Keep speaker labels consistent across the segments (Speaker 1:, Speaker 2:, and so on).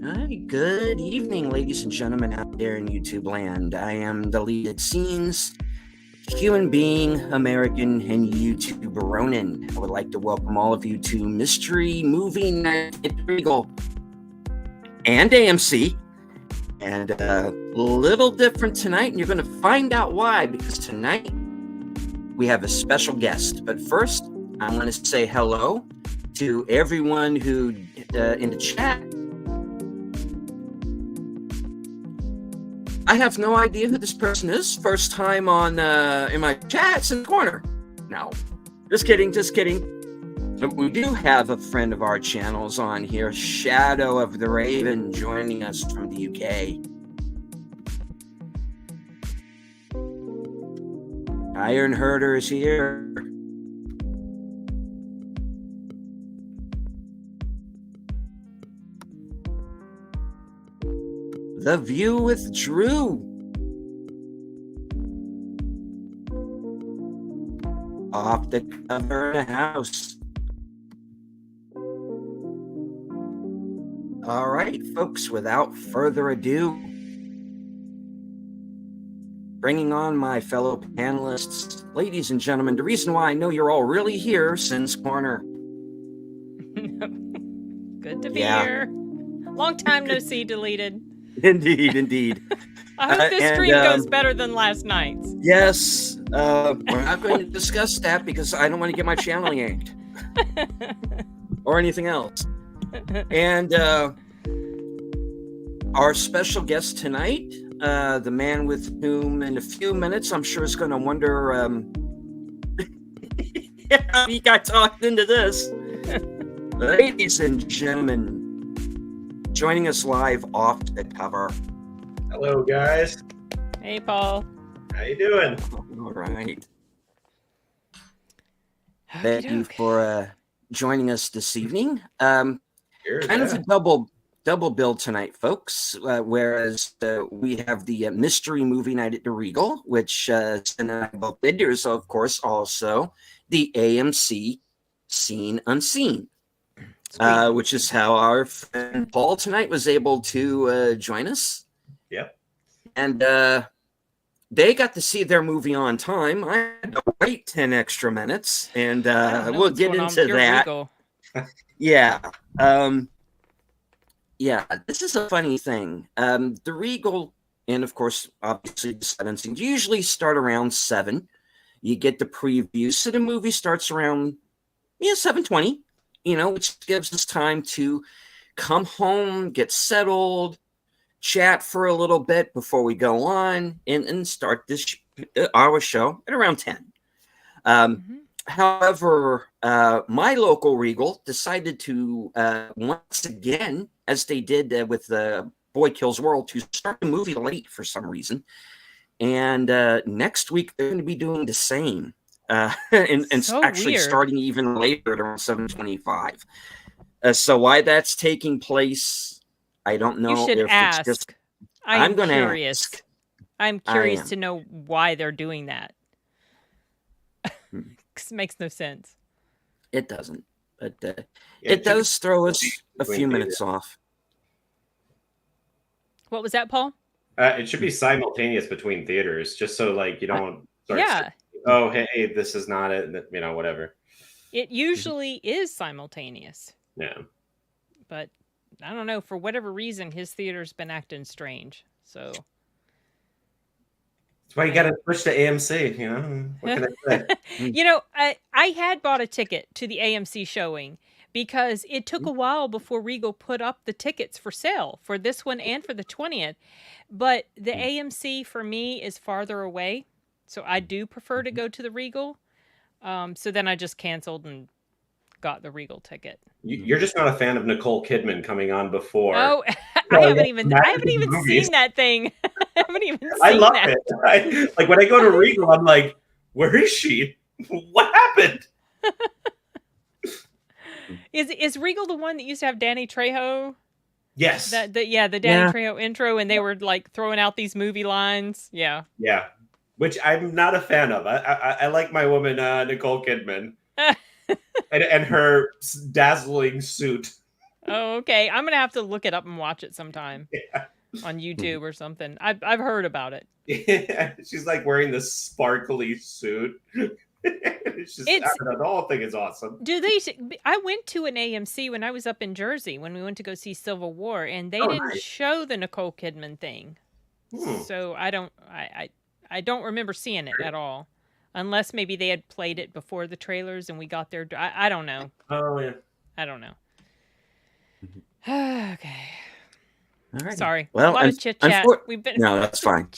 Speaker 1: Hi, good evening, ladies and gentlemen out there in YouTube land. I am Deleted Scenes, human being, American, and YouTube Ronin. I would like to welcome all of you to Mystery Movie Night at Regal and AMC. And a little different tonight, and you're going to find out why, because tonight we have a special guest. But first, I want to say hello to everyone who in the chat. I have no idea who this person is. First time on in my chats in the corner. No, just kidding. But we do have a friend of our channels on here, Shadow of the Raven, joining us from the UK. Iron Herder is here. The View with Drew. Off the cover of the house. All right, folks, without further ado, bringing on my fellow panelists, ladies and gentlemen, the reason why I know you're all really here, Sin's Corner.
Speaker 2: Good to be here. Long time no see, Deleted.
Speaker 1: Indeed.
Speaker 2: I hope this stream goes better than last night's.
Speaker 1: Yes, we're not going to discuss that because I don't want to get my channel yanked or anything else. And our special guest tonight, the man with whom in a few minutes I'm sure is going to wonder how he got talked into this. Ladies and gentlemen, joining us live off the cover.
Speaker 3: Hello, guys.
Speaker 2: Hey, Paul.
Speaker 3: How you doing?
Speaker 1: All right. Thank you for joining us this evening. Kind of a double bill tonight, folks. Whereas we have the Mystery Movie Night at the Regal, which Sin and I both did. There's, of course, also the AMC Seen Unseen. Which is how our friend Paul tonight was able to join us.
Speaker 3: Yep.
Speaker 1: And they got to see their movie on time. I had to wait 10 extra minutes, and we'll get into that. Yeah. Yeah, this is a funny thing. The Regal, and of course, obviously, the sentencing usually start around 7. You get the preview, so the movie starts around 7:20. Which gives us time to come home, get settled, chat for a little bit before we go on and start this our show at around 10. However, my local Regal decided to once again, as they did with Boy Kills World, to start the movie late for some reason. And next week, they're going to be doing the same. And so actually weird. Starting even later at around 7:25. So why that's taking place, I don't know.
Speaker 2: You should ask.
Speaker 1: It's just,
Speaker 2: I'm going to ask. I'm curious to know why they're doing that. Because it makes no sense.
Speaker 1: It doesn't. But it does throw us a few minutes off.
Speaker 2: What was that, Paul?
Speaker 3: It should be simultaneous between theaters, just so you don't start oh, hey, this is not it, whatever.
Speaker 2: It usually is simultaneous.
Speaker 3: Yeah.
Speaker 2: But I don't know, for whatever reason, his theater's been acting strange. So
Speaker 3: that's why you got to push to AMC, What can I say?
Speaker 2: I had bought a ticket to the AMC showing because it took a while before Regal put up the tickets for sale for this one and for the 20th. But the AMC for me is farther away. So I do prefer to go to the Regal. So then I just canceled and got the Regal ticket.
Speaker 3: You're just not a fan of Nicole Kidman coming on before.
Speaker 2: Oh, I haven't even seen that thing. I haven't even seen that.
Speaker 3: I love it. When I go to Regal, I'm like, where is she? What happened?
Speaker 2: Is Regal the one that used to have Danny Trejo?
Speaker 3: Yes.
Speaker 2: The Danny Trejo intro, and they were throwing out these movie lines. Yeah.
Speaker 3: Yeah. Which I'm not a fan of. I like my woman Nicole Kidman and her dazzling suit.
Speaker 2: Oh, okay. I'm gonna have to look it up and watch it sometime
Speaker 3: Yeah.
Speaker 2: on YouTube or something. I've heard about it.
Speaker 3: Yeah. She's like wearing this sparkly suit. It's just, I don't know, the whole thing is awesome.
Speaker 2: I went to an AMC when I was up in Jersey when we went to go see Civil War, and they
Speaker 3: Oh,
Speaker 2: didn't
Speaker 3: nice.
Speaker 2: show the Nicole Kidman thing. So I don't remember seeing it at all, unless maybe they had played it before the trailers and we got there. I don't know.
Speaker 3: Oh yeah.
Speaker 2: I don't know. Okay.
Speaker 1: All right.
Speaker 2: Sorry.
Speaker 1: Well,
Speaker 2: a lot of chit chat. We've been
Speaker 1: no, that's fine.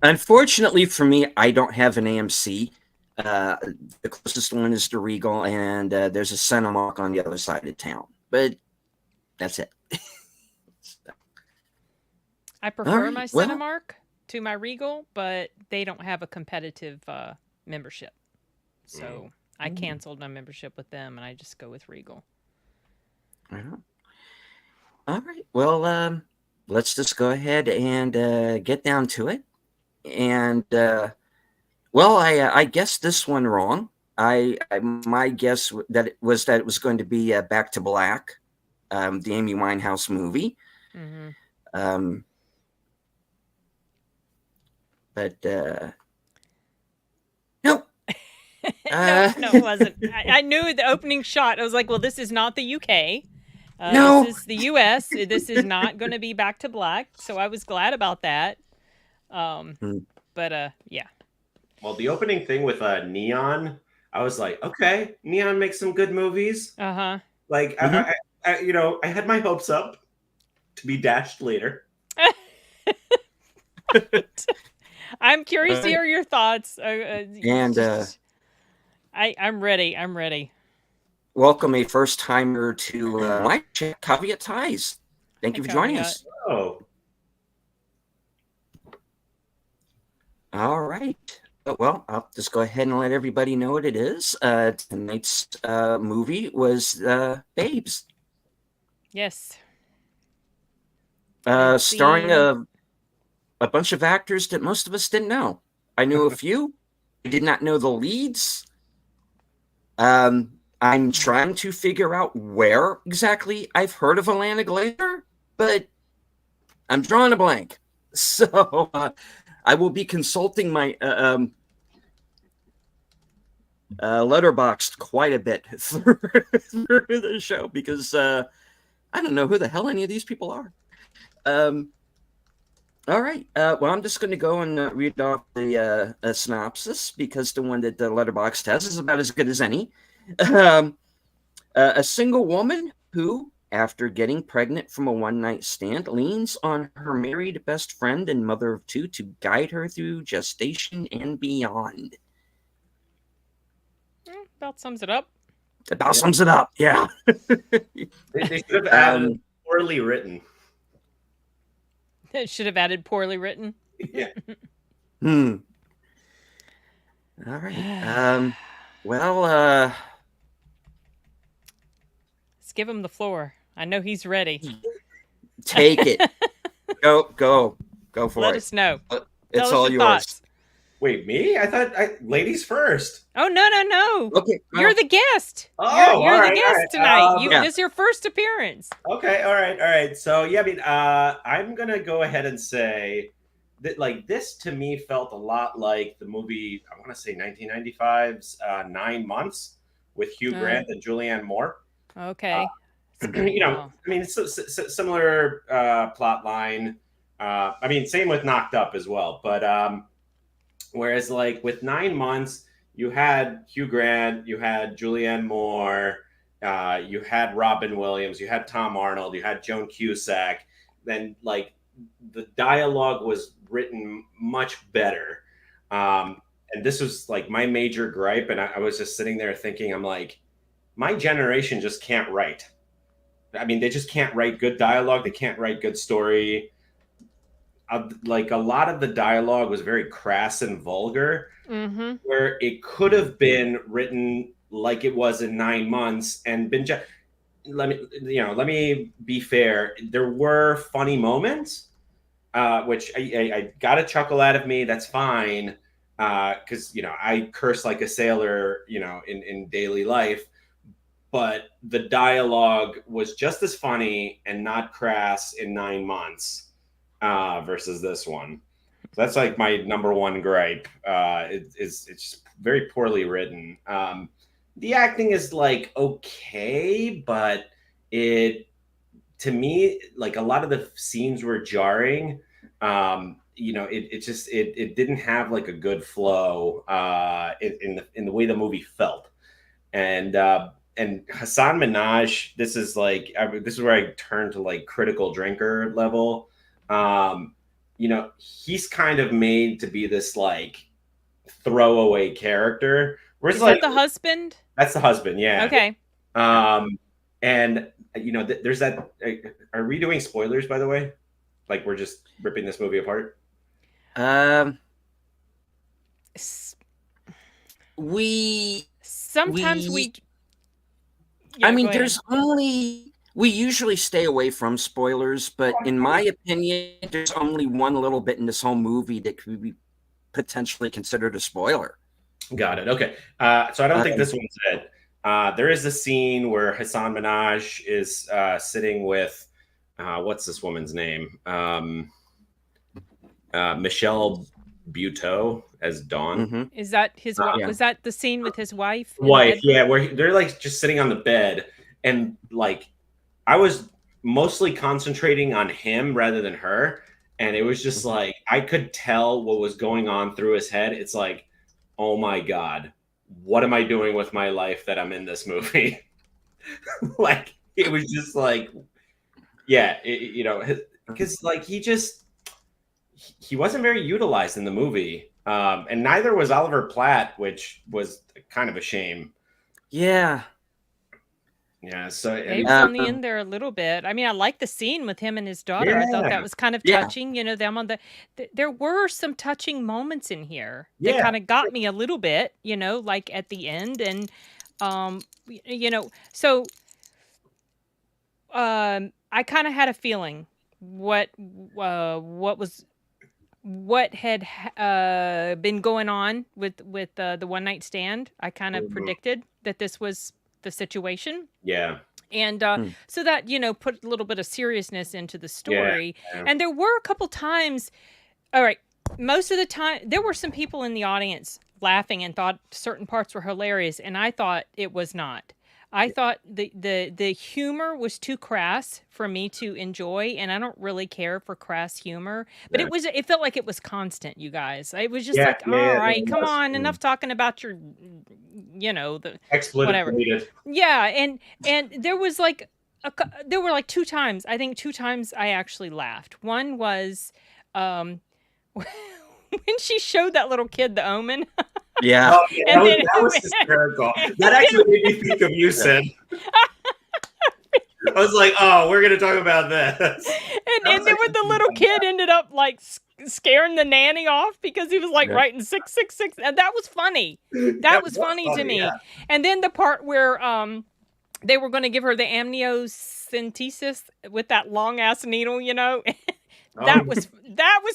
Speaker 1: Unfortunately for me, I don't have an AMC. The closest one is the Regal, and there's a Cinemark on the other side of town. But that's it.
Speaker 2: I prefer my Cinemark to my Regal, but they don't have a competitive membership. So I canceled my membership with them, and I just go with Regal.
Speaker 1: All right. Well, let's just go ahead and get down to it. And well, I guessed this one wrong. My guess that it was going to be Back to Black, the Amy Winehouse movie.
Speaker 2: Mm-hmm.
Speaker 1: But no.
Speaker 2: No, it wasn't. I knew the opening shot. I was like, well, this is not the UK.
Speaker 1: No.
Speaker 2: This is the US. This is not going to be Back to Black. So I was glad about that. But yeah.
Speaker 3: Well, the opening thing with Neon, I was like, okay, Neon makes some good movies.
Speaker 2: Uh-huh.
Speaker 3: Like, I I had my hopes up to be dashed later.
Speaker 2: I'm curious to hear your thoughts.
Speaker 1: And
Speaker 2: I'm ready. I'm ready.
Speaker 1: Welcome a first timer to my chat, Caveat Ties. Thank you for joining us.
Speaker 3: Oh.
Speaker 1: All right. Well, I'll just go ahead and let everybody know what it is. Tonight's movie was Babes.
Speaker 2: Yes.
Speaker 1: Starring a bunch of actors that most of us didn't know. I knew a few. I did not know the leads. I'm trying to figure out where exactly I've heard of Alana Glazer, but I'm drawing a blank. So I will be consulting my Letterboxd quite a bit through the show because I don't know who the hell any of these people are. All right. Well, I'm just going to go and read off the synopsis because the one that the Letterboxd has is about as good as any. A single woman who, after getting pregnant from a one-night stand, leans on her married best friend and mother of two to guide her through gestation and beyond.
Speaker 2: About sums it up.
Speaker 1: About sums it up, yeah.
Speaker 3: They should have added poorly written.
Speaker 2: It should have added poorly written.
Speaker 3: Yeah.
Speaker 1: All right. Well,
Speaker 2: let's give him the floor. I know he's ready.
Speaker 1: Take it. Go for it.
Speaker 2: Let us know.
Speaker 1: It's all yours. Thoughts.
Speaker 3: Wait, me? I thought ladies first.
Speaker 2: Oh, no.
Speaker 1: Okay.
Speaker 2: You're the guest.
Speaker 3: Oh,
Speaker 2: you're the guest tonight. This is your first appearance.
Speaker 3: Okay, all right. So, yeah, I mean, I'm going to go ahead and say that, like, this to me felt a lot like the movie, I want to say 1995's 9 Months with Hugh Grant and Julianne Moore.
Speaker 2: Okay.
Speaker 3: You know, I mean, it's similar plot line. I mean, same with Knocked Up as well. But whereas, like, with 9 Months, you had Hugh Grant, you had Julianne Moore, you had Robin Williams, you had Tom Arnold, you had Joan Cusack. Then, like, the dialogue was written much better. And this was, like, my major gripe. And I was just sitting there thinking, I'm like, my generation just can't write. I mean, they just can't write good dialogue. They can't write good story. Like, a lot of the dialogue was very crass and vulgar, where it could have been written like it was in 9 Months and been let me be fair. There were funny moments, which I got a chuckle out of me. That's fine. Because, I curse like a sailor, in daily life. but the dialogue was just as funny and not crass in 9 months versus this one. So that's like my number one gripe. It's just very poorly written. The acting is like okay, but it to me, like a lot of the scenes were jarring. It didn't have like a good flow in the way the movie felt. And Hassan Minaj, this is where I turn to like critical drinker level. He's kind of made to be this like throwaway character. Whereas
Speaker 2: Is
Speaker 3: like
Speaker 2: that the husband?
Speaker 3: that's the husband, yeah.
Speaker 2: Okay.
Speaker 3: And there's that. Are we doing spoilers, by the way? Like we're just ripping this movie apart.
Speaker 2: Sometimes we.
Speaker 1: I mean, we usually stay away from spoilers, but in my opinion, there's only one little bit in this whole movie that could be potentially considered a spoiler.
Speaker 3: Got it. Okay. So I don't think this one's it. There is a scene where Hassan Minaj is sitting with what's this woman's name? Michelle Buteau as Dawn.
Speaker 1: Mm-hmm.
Speaker 2: Is that his wife? Was that the scene with his wife?
Speaker 3: Yeah, where they're like just sitting on the bed, and like I was mostly concentrating on him rather than her, and it was just like I could tell what was going on through his head. It's like, oh my God, what am I doing with my life that I'm in this movie? Like it was just like, yeah, because like he wasn't very utilized in the movie, and neither was Oliver Platt, which was kind of a shame.
Speaker 1: Yeah.
Speaker 3: So
Speaker 2: he was only in there a little bit. I mean, I like the scene with him and his daughter. I thought that was kind of touching. Them on there were some touching moments in here that kind of got me a little bit. Like at the end, and so I kind of had a feeling what had been going on with the one night stand. I kind of predicted that this was the situation.
Speaker 3: Yeah.
Speaker 2: And so that, put a little bit of seriousness into the story. Yeah. And there were a couple times, all right, most of the time, there were some people in the audience laughing and thought certain parts were hilarious, and I thought it was not. I thought the humor was too crass for me to enjoy, and I don't really care for crass humor. But it felt like it was constant, you guys. It was just all right, come on, enough talking about your, the
Speaker 3: expletive
Speaker 2: whatever.
Speaker 3: Needed.
Speaker 2: Yeah, and there was like there were like 2 times. I think 2 times I actually laughed. One was when she showed that little kid the Omen.
Speaker 1: Yeah.
Speaker 3: Oh, yeah, that was hysterical. That actually made me think of you, Sid. I was like, oh, we're going to talk about this.
Speaker 2: And then when the little kid ended up like scaring the nanny off because he was like writing 666, and that was funny. That was funny to me. Yeah. And then the part where they were going to give her the amniocentesis with that long ass needle, that was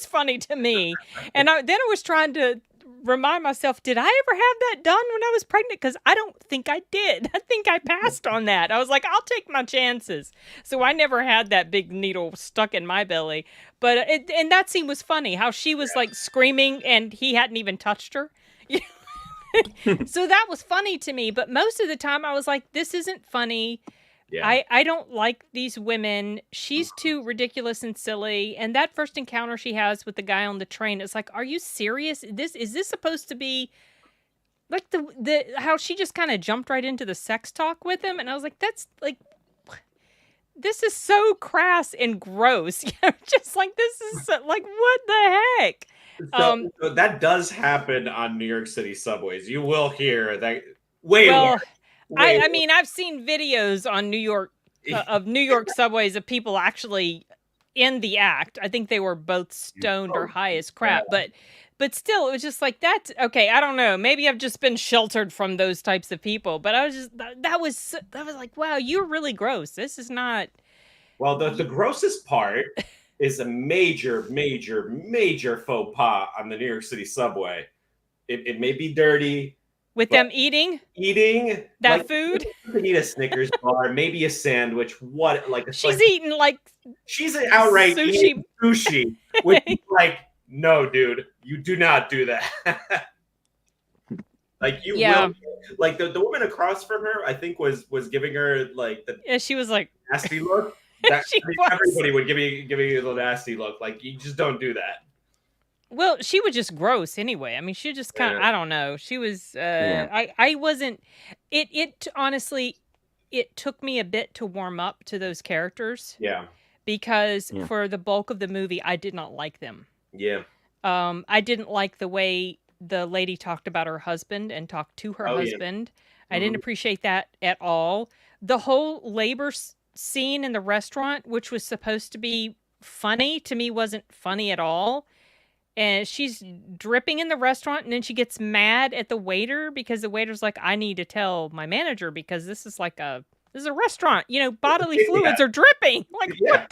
Speaker 2: funny to me. And then I was trying to remind myself, did I ever have that done when I was pregnant? Because I don't think I did. I think I passed on that. I was like, I'll take my chances. So I never had that big needle stuck in my belly. But and that scene was funny, how she was like screaming and he hadn't even touched her. So that was funny to me. But most of the time I was like, this isn't funny. Yeah. I don't like these women. She's too ridiculous and silly. And that first encounter she has with the guy on the train, it's like, are you serious? Is this supposed to be like the how she just kind of jumped right into the sex talk with him? And I was like, that's like, this is so crass and gross. Just like, this is so, like, what the heck?
Speaker 3: So that does happen on New York City subways. You will hear that way more.
Speaker 2: I mean, I've seen videos on New York of New York subways of people actually in the act. I think they were both stoned or high as crap, but still, it was just like, that's okay. I don't know. Maybe I've just been sheltered from those types of people, but I was just that was like, wow, you're really gross. This is not.
Speaker 3: Well, the grossest part is a major, major, major faux pas on the New York City subway. It may be dirty.
Speaker 2: with them eating that
Speaker 3: like,
Speaker 2: food.
Speaker 3: you can eat a Snickers bar, maybe a sandwich. What like it's
Speaker 2: She's
Speaker 3: like
Speaker 2: eating like
Speaker 3: she's outright
Speaker 2: sushi.
Speaker 3: eating sushi, which is like, no, dude, you do not do that. Like you
Speaker 2: Yeah.
Speaker 3: will, like the woman across from her, I think was giving her like the
Speaker 2: Yeah, she was like,
Speaker 3: nasty look. That
Speaker 2: she
Speaker 3: I mean,
Speaker 2: was.
Speaker 3: everybody would give you a little nasty look. Like you just don't do that.
Speaker 2: Well, she was just gross anyway. I mean, she just kind of,
Speaker 3: Yeah.
Speaker 2: I don't know. She was,
Speaker 1: Yeah.
Speaker 2: I wasn't, it honestly, it took me a bit to warm up to those characters
Speaker 3: Yeah.
Speaker 2: because
Speaker 1: Yeah.
Speaker 2: for the bulk of the movie, I did not like them.
Speaker 3: Yeah.
Speaker 2: I didn't like the way the lady talked about her husband and talked to her
Speaker 3: Oh, yeah.
Speaker 2: husband. I didn't appreciate that at all. The whole labor scene in the restaurant, which was supposed to be funny, to me wasn't funny at all. And she's dripping in the restaurant, and then she gets mad at the waiter because the waiter's like, I need to tell my manager because this is a restaurant, bodily fluids are dripping. Like,
Speaker 3: Yeah.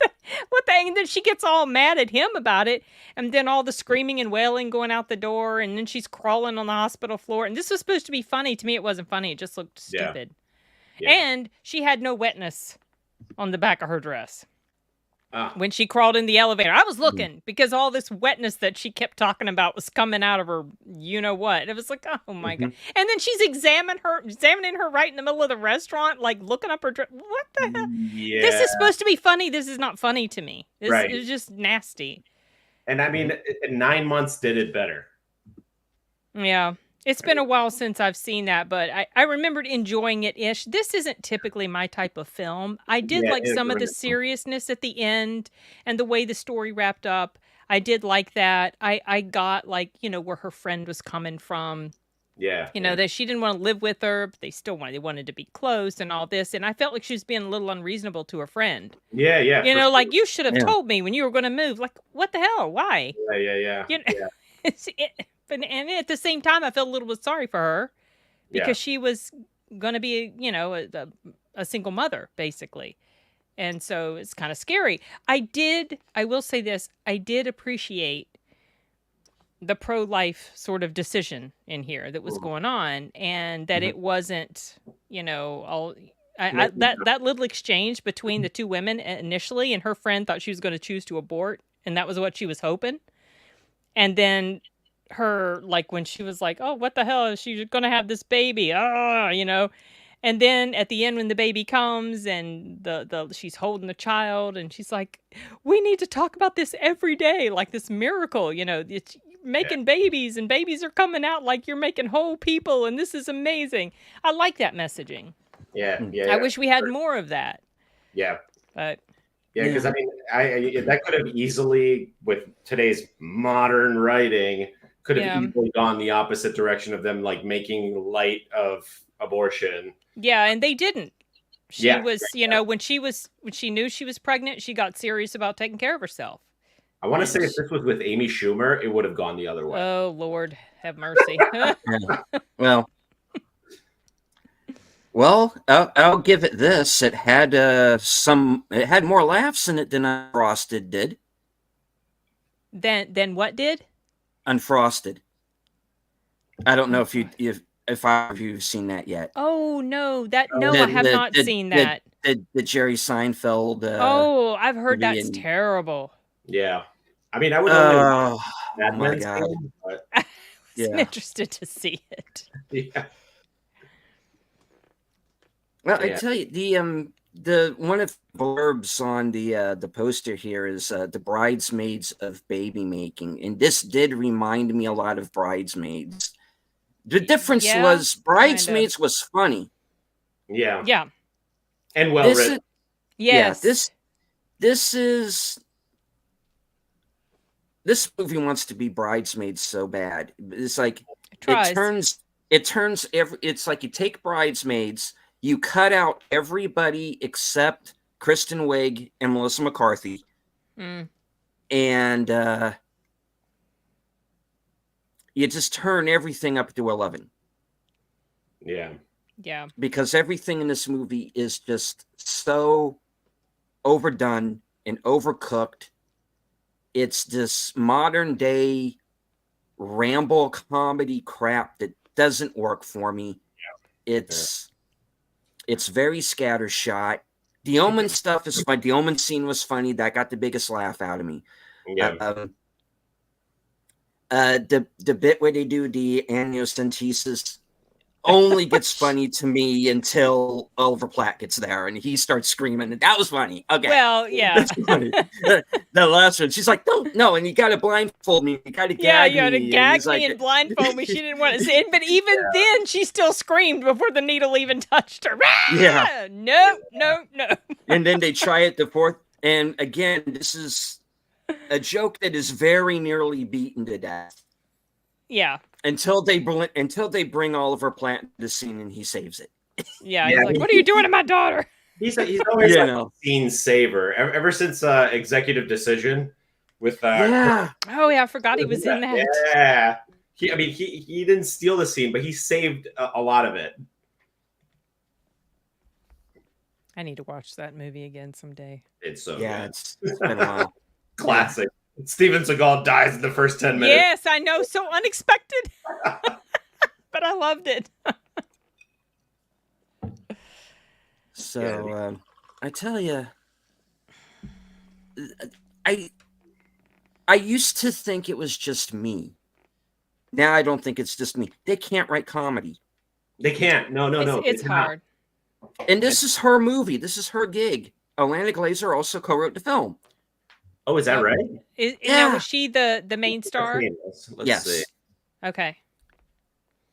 Speaker 2: what the, and then she gets all mad at him about it. And then all the screaming and wailing going out the door. And then she's crawling on the hospital floor. And this was supposed to be funny. To me, it wasn't funny. It just looked
Speaker 3: Yeah.
Speaker 2: stupid.
Speaker 3: Yeah.
Speaker 2: And she had no wetness on the back of her dress.
Speaker 3: Ah.
Speaker 2: When she crawled in the elevator, I was looking because all this wetness that she kept talking about was coming out of her, what. It was like, oh my God. And then she's examining her right in the middle of the restaurant, like looking up her dress. What the hell?
Speaker 3: Yeah.
Speaker 2: This is supposed to be funny. This is not funny to me. This
Speaker 3: Right.
Speaker 2: is just nasty.
Speaker 3: And I mean, 9 months did it better.
Speaker 2: Yeah. It's been a while since I've seen that, but I remembered enjoying it-ish. This isn't typically my type of film. I did like some of the seriousness at the end and the way the story wrapped up. I did like that. I got like, where her friend was coming from.
Speaker 3: Yeah.
Speaker 2: That she didn't want to live with her, but they wanted to be close and all this. And I felt like she was being a little unreasonable to her friend.
Speaker 3: Yeah, yeah.
Speaker 2: Like you should have told me when you were going to move. Like, what the hell? Why?
Speaker 3: Yeah.
Speaker 2: And at the same time, I felt a little bit sorry for her because she was going to be, a single mother, basically. And so it's kind of scary. I will say this, I did appreciate the pro-life sort of decision in here that was going on, and that it wasn't, all... that little exchange between the two women initially, and her friend thought she was going to choose to abort, and that was what she was hoping. And then her, like, when she was like, oh, what the hell is she gonna have this baby, and then at the end when the baby comes and the she's holding the child and she's like, we need to talk about this every day, like this miracle, it's making babies and babies are coming out like you're making whole people and this is amazing. I like that messaging.
Speaker 3: Yeah.
Speaker 2: I wish we had more of that.
Speaker 3: Yeah.
Speaker 2: But
Speaker 3: yeah, because I mean, I that could have easily, with today's modern writing, could have easily gone the opposite direction of them, like making light of abortion.
Speaker 2: Yeah, and they didn't. She was, when she knew she was pregnant, she got serious about taking care of herself.
Speaker 3: I want to say if this was with Amy Schumer, it would have gone the other way.
Speaker 2: Oh, Lord, have mercy.
Speaker 1: Well, I'll give it this. It had it had more laughs in it than Unfrosted did.
Speaker 2: Then what did?
Speaker 1: Unfrosted. I don't know if you've seen that yet.
Speaker 2: Oh no, I have not seen that.
Speaker 1: The Jerry Seinfeld.
Speaker 2: I've heard that's terrible.
Speaker 3: Yeah, I mean, I would only.
Speaker 1: Oh my God!
Speaker 2: I wasn't interested to see it.
Speaker 3: Yeah.
Speaker 1: Well, I tell you, the one of the blurbs on the poster here is the bridesmaids of baby making, and this did remind me a lot of Bridesmaids. The difference was Bridesmaids was funny.
Speaker 3: Yeah.
Speaker 2: Yeah.
Speaker 3: And well written.
Speaker 2: Yes.
Speaker 1: Yeah, this movie wants to be Bridesmaids so bad. It's like it's like you take Bridesmaids, you cut out everybody except Kristen Wiig and Melissa McCarthy. And you just turn everything up to 11.
Speaker 3: Yeah.
Speaker 2: Yeah.
Speaker 1: Because everything in this movie is just so overdone and overcooked. It's this modern day ramble comedy crap that doesn't work for me. It's very scattershot. The Omen stuff is fun. The Omen scene was funny. That got the biggest laugh out of me.
Speaker 3: Yeah.
Speaker 1: The bit where they do the amniocentesis only gets funny to me until Oliver Platt gets there and he starts screaming. And that was funny. Okay.
Speaker 2: Well, yeah.
Speaker 1: That's funny. The last one, she's like, no, and you got to blindfold me. You got to gag me.
Speaker 2: Yeah, you got to gag
Speaker 1: like,
Speaker 2: me and blindfold me. She didn't want to say it, but even then, she still screamed before the needle even touched her.
Speaker 1: Yeah.
Speaker 2: No.
Speaker 1: And then they try it the fourth. And again, this is a joke that is very nearly beaten to death.
Speaker 2: Yeah.
Speaker 1: Until they bring Oliver Platt to the scene and he saves it.
Speaker 2: Yeah, he's like, "What are you doing to my daughter?"
Speaker 3: He's always a scene saver ever since Executive Decision with
Speaker 1: yeah.
Speaker 2: Oh yeah, I forgot he was in that.
Speaker 3: Yeah. He didn't steal the scene, but he saved a lot of it.
Speaker 2: I need to watch that movie again someday.
Speaker 3: It's so
Speaker 1: good.
Speaker 3: It's
Speaker 1: been a while.
Speaker 3: Classic. Steven Seagal dies in the first 10 minutes.
Speaker 2: Yes, I know, so unexpected. But I loved it.
Speaker 1: So I tell you, I used to think it was just me. Now I don't think it's just me. They can't write comedy.
Speaker 3: They can't. No.
Speaker 2: It's hard.
Speaker 1: And this is her movie. This is her gig. Alana Glazer also co-wrote the film.
Speaker 3: Oh, is that right?
Speaker 2: Now, was she the main star?
Speaker 3: Let's see.
Speaker 2: Okay.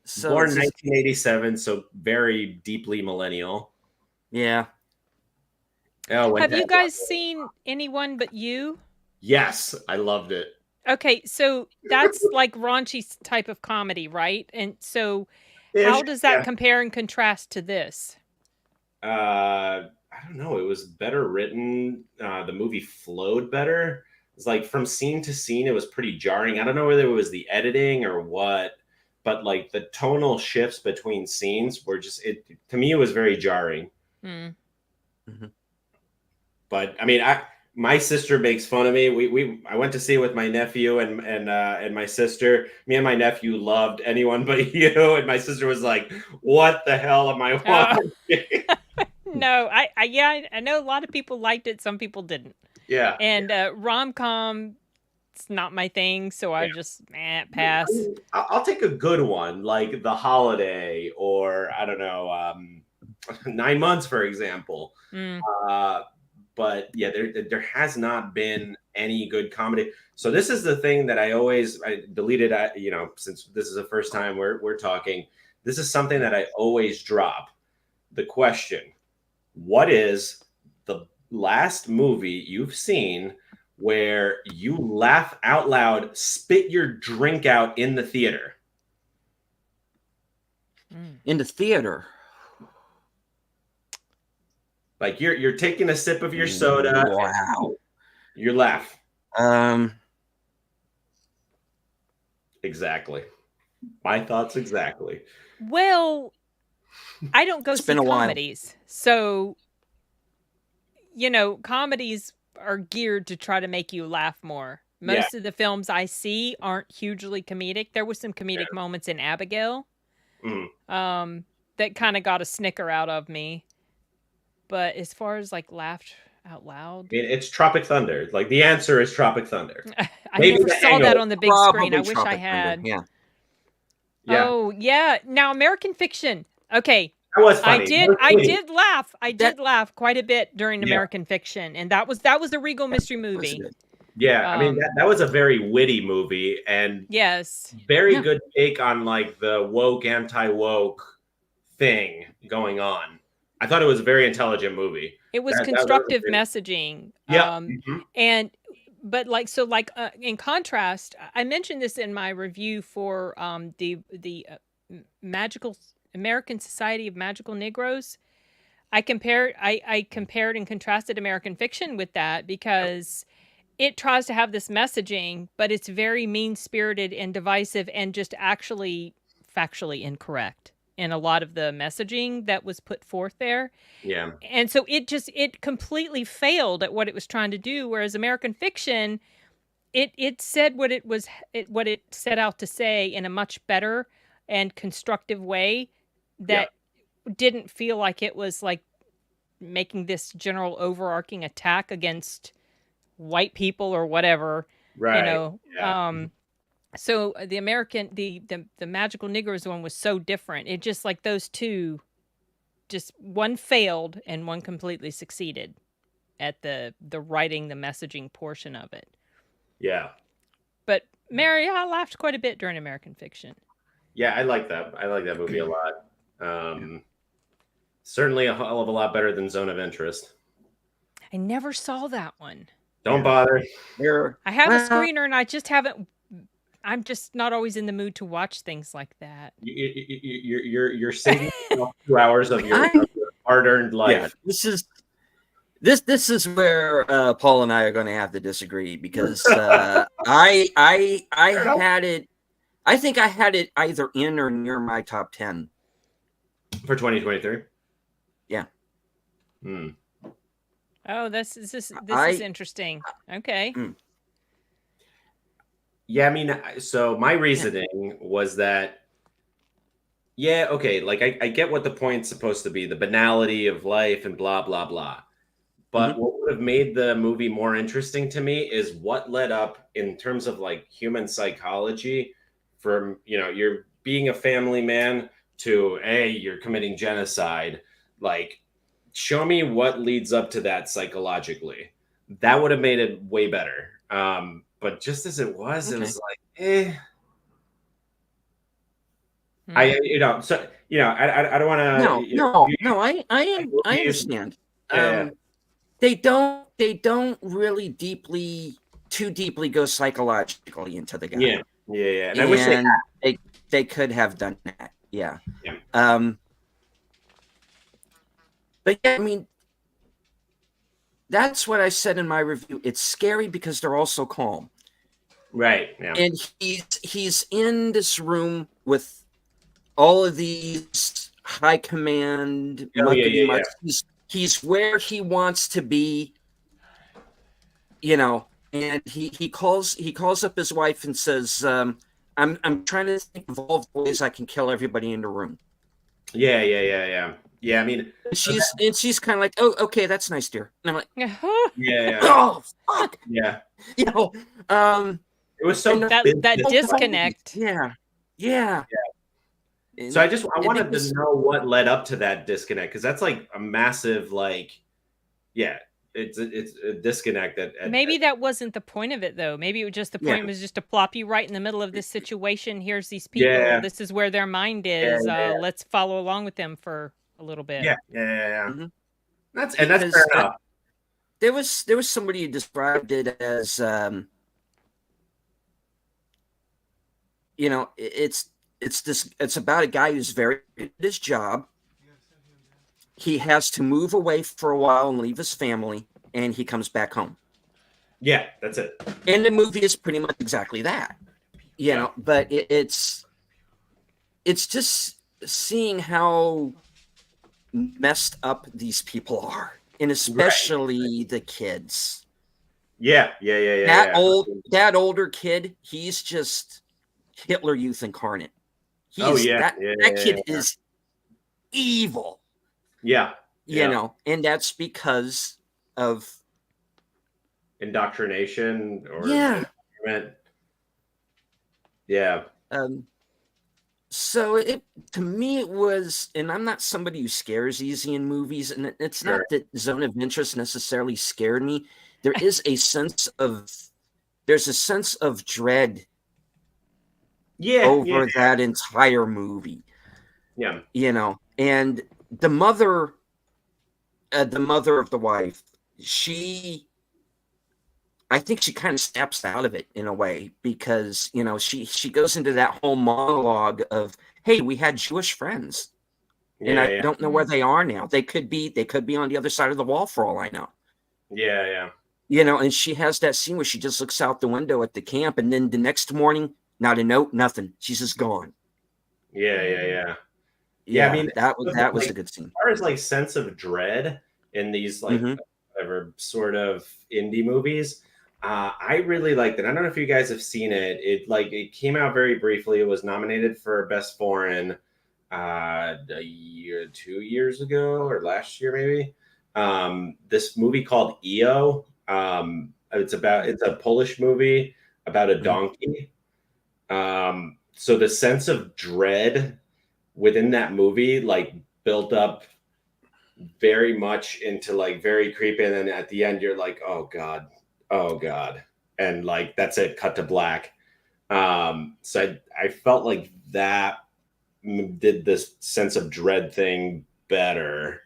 Speaker 3: So born 1987, so very deeply millennial.
Speaker 1: Yeah.
Speaker 3: Oh,
Speaker 2: have you guys seen Anyone But You?
Speaker 3: Yes, I loved it.
Speaker 2: Okay, so that's like raunchy type of comedy, right? And so how does that compare and contrast to this?
Speaker 3: I don't know. It was better written. The movie flowed better. It's like from scene to scene, it was pretty jarring. I don't know whether it was the editing or what, but like the tonal shifts between scenes were just to me, it was very jarring.
Speaker 1: Mm-hmm.
Speaker 3: But I mean, my sister makes fun of me. I went to see it with my nephew and my sister. Me and my nephew loved Anyone But You, and my sister was like, "What the hell am I watching?"
Speaker 2: No, I know a lot of people liked it. Some people didn't.
Speaker 3: Yeah.
Speaker 2: And rom-com, it's not my thing, so I just pass.
Speaker 3: I mean, I'll take a good one like The Holiday, or I don't know, 9 Months, for example. But yeah, there has not been any good comedy. So this is the thing that I deleted. Since this is the first time we're talking, this is something that I always drop. The question: what is the last movie you've seen where you laugh out loud, spit your drink out in the theater?
Speaker 1: In the theater.
Speaker 3: Like you're taking a sip of your soda.
Speaker 1: Wow.
Speaker 3: You laugh.
Speaker 4: Exactly. My thoughts exactly.
Speaker 2: Well, I don't go see comedies. So, comedies are geared to try to make you laugh more. Most of the films I see aren't hugely comedic. There was some comedic moments in Abigail that kind of got a snicker out of me. But as far as like laughed out loud,
Speaker 4: it's Tropic Thunder. Like the answer is Tropic Thunder.
Speaker 2: I never saw that on the big screen. I wish I had.
Speaker 1: Yeah.
Speaker 2: Oh yeah. Now American Fiction. Okay.
Speaker 4: That was funny.
Speaker 2: I did laugh. I did laugh quite a bit during American Fiction, and that was a Regal mystery movie.
Speaker 4: Yeah, I mean that was a very witty movie, and very good take on like the woke anti-woke thing going on. I thought it was a very intelligent movie.
Speaker 2: It was constructive messaging.
Speaker 4: Yeah.
Speaker 2: But in contrast, I mentioned this in my review for the Magical American Society of Magical Negroes. I compared and contrasted American Fiction with that because it tries to have this messaging, but it's very mean-spirited and divisive and just actually factually incorrect in a lot of the messaging that was put forth there.
Speaker 4: Yeah.
Speaker 2: And so it completely failed at what it was trying to do, whereas American Fiction, it said what it set out to say in a much better and constructive way that didn't feel like it was like making this general overarching attack against white people or whatever,
Speaker 3: right?
Speaker 2: So the Magical Negroes one was so different. It just like those two, just one failed and one completely succeeded at the writing, the messaging portion of it.
Speaker 3: Yeah.
Speaker 2: But Mary, I laughed quite a bit during American Fiction.
Speaker 3: Yeah, I like that. I like that movie a lot. Certainly a hell of a lot better than Zone of Interest.
Speaker 2: I never saw that one.
Speaker 3: Don't bother.
Speaker 2: I have a screener and I just haven't. I'm just not always in the mood to watch things like that.
Speaker 3: You're saving 2 hours of your hard-earned life.
Speaker 1: Yeah, this is where Paul and I are going to have to disagree, because I had it. I think I had it either in or near my top 10
Speaker 3: for 2023.
Speaker 1: Yeah.
Speaker 2: Oh, this is interesting. Okay.
Speaker 3: Yeah, I mean, so my reasoning was that, okay, like I get what the point's supposed to be, the banality of life and blah, blah, blah. But what would have made the movie more interesting to me is what led up in terms of like human psychology from, you're being a family man to, you're committing genocide. Like, show me what leads up to that psychologically. That would have made it way better. But just as it was, it was like, I don't want to.
Speaker 1: No, I understand. They don't really too deeply go psychologically into the guy.
Speaker 3: Yeah.
Speaker 1: And I wish they could have done that. Yeah. But yeah, I mean, that's what I said in my review. It's scary because they're all so calm.
Speaker 3: Right. Yeah.
Speaker 1: And he's in this room with all of these high command. He's where he wants to be, and he calls up his wife and says, I'm trying to think of all the ways I can kill everybody in the room.
Speaker 3: Yeah. Yeah, I mean,
Speaker 1: she's kind of like, oh, okay, that's nice, dear. And I'm like,
Speaker 3: yeah.
Speaker 1: Oh, fuck.
Speaker 3: Yeah.
Speaker 1: It
Speaker 3: was so
Speaker 2: that disconnect.
Speaker 1: Yeah.
Speaker 3: So I wanted to know what led up to that disconnect, because that's like a massive, it's a disconnect.
Speaker 2: Maybe that wasn't the point of it, though. Maybe it was just the point was just to plop you right in the middle of this situation. Here's these people. Yeah. This is where their mind is. Let's follow along with them for a little bit.
Speaker 3: Yeah. Mm-hmm. That's fair enough.
Speaker 1: There was somebody who described it as, it's about a guy who's very good at his job. He has to move away for a while and leave his family, and he comes back home.
Speaker 3: Yeah, that's it.
Speaker 1: And the movie is pretty much exactly that, but it's just seeing how messed up these people are, and especially the kids.
Speaker 3: Yeah.
Speaker 1: That older kid, he's just Hitler Youth incarnate. That kid is evil.
Speaker 3: Yeah.
Speaker 1: And that's because of
Speaker 3: indoctrination or
Speaker 1: so to me it was, and I'm not somebody who scares easy in movies, and it's not that Zone of Interest necessarily scared me. There's a sense of dread over that entire movie.
Speaker 3: Yeah.
Speaker 1: And the mother of the wife, I think she kind of snaps out of it in a way, because, she goes into that whole monologue of, hey, we had Jewish friends. And I don't know where they are now. They could be on the other side of the wall for all I know.
Speaker 3: Yeah.
Speaker 1: And she has that scene where she just looks out the window at the camp, and then the next morning, not a note, nothing. She's just gone.
Speaker 3: Yeah.
Speaker 1: I mean, that was a good scene.
Speaker 3: As far as like sense of dread in these whatever sort of indie movies,
Speaker 4: I really liked it. I don't know if you guys have seen it. It came out very briefly. It was nominated for Best Foreign a year, 2 years ago, or last year maybe. This movie called EO. It's a Polish movie about a donkey. So the sense of dread within that movie like built up very much into like very creepy, and then at the end you're like, oh god, and like that's it, cut to black. So I felt like that did this sense of dread thing better,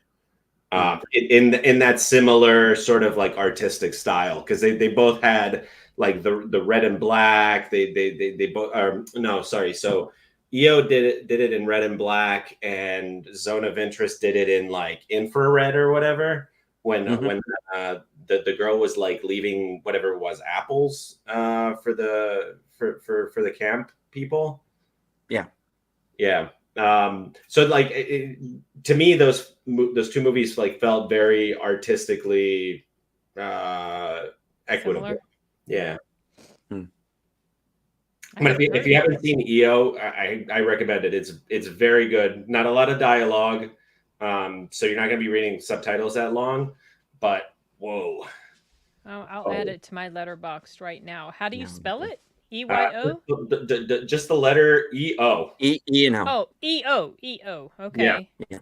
Speaker 4: in that similar sort of like artistic style, because they both had like the red and black. They both are no sorry so EO did it in red and black, and Zone of Interest did it in like infrared or whatever, when the girl was like leaving whatever it was, apples for the camp people. Yeah. So like to me those two movies like felt very artistically equitable. Similar. Yeah. But if you haven't seen EO, I recommend it. It's very good. Not a lot of dialogue, so you're not going to be reading subtitles that long. But whoa!
Speaker 2: Oh, I'll add it to my letterboxd right now. How do you spell it? EYO?
Speaker 4: Just the letter EO.
Speaker 1: E and O.
Speaker 2: Oh, EO. Okay.
Speaker 1: Yeah.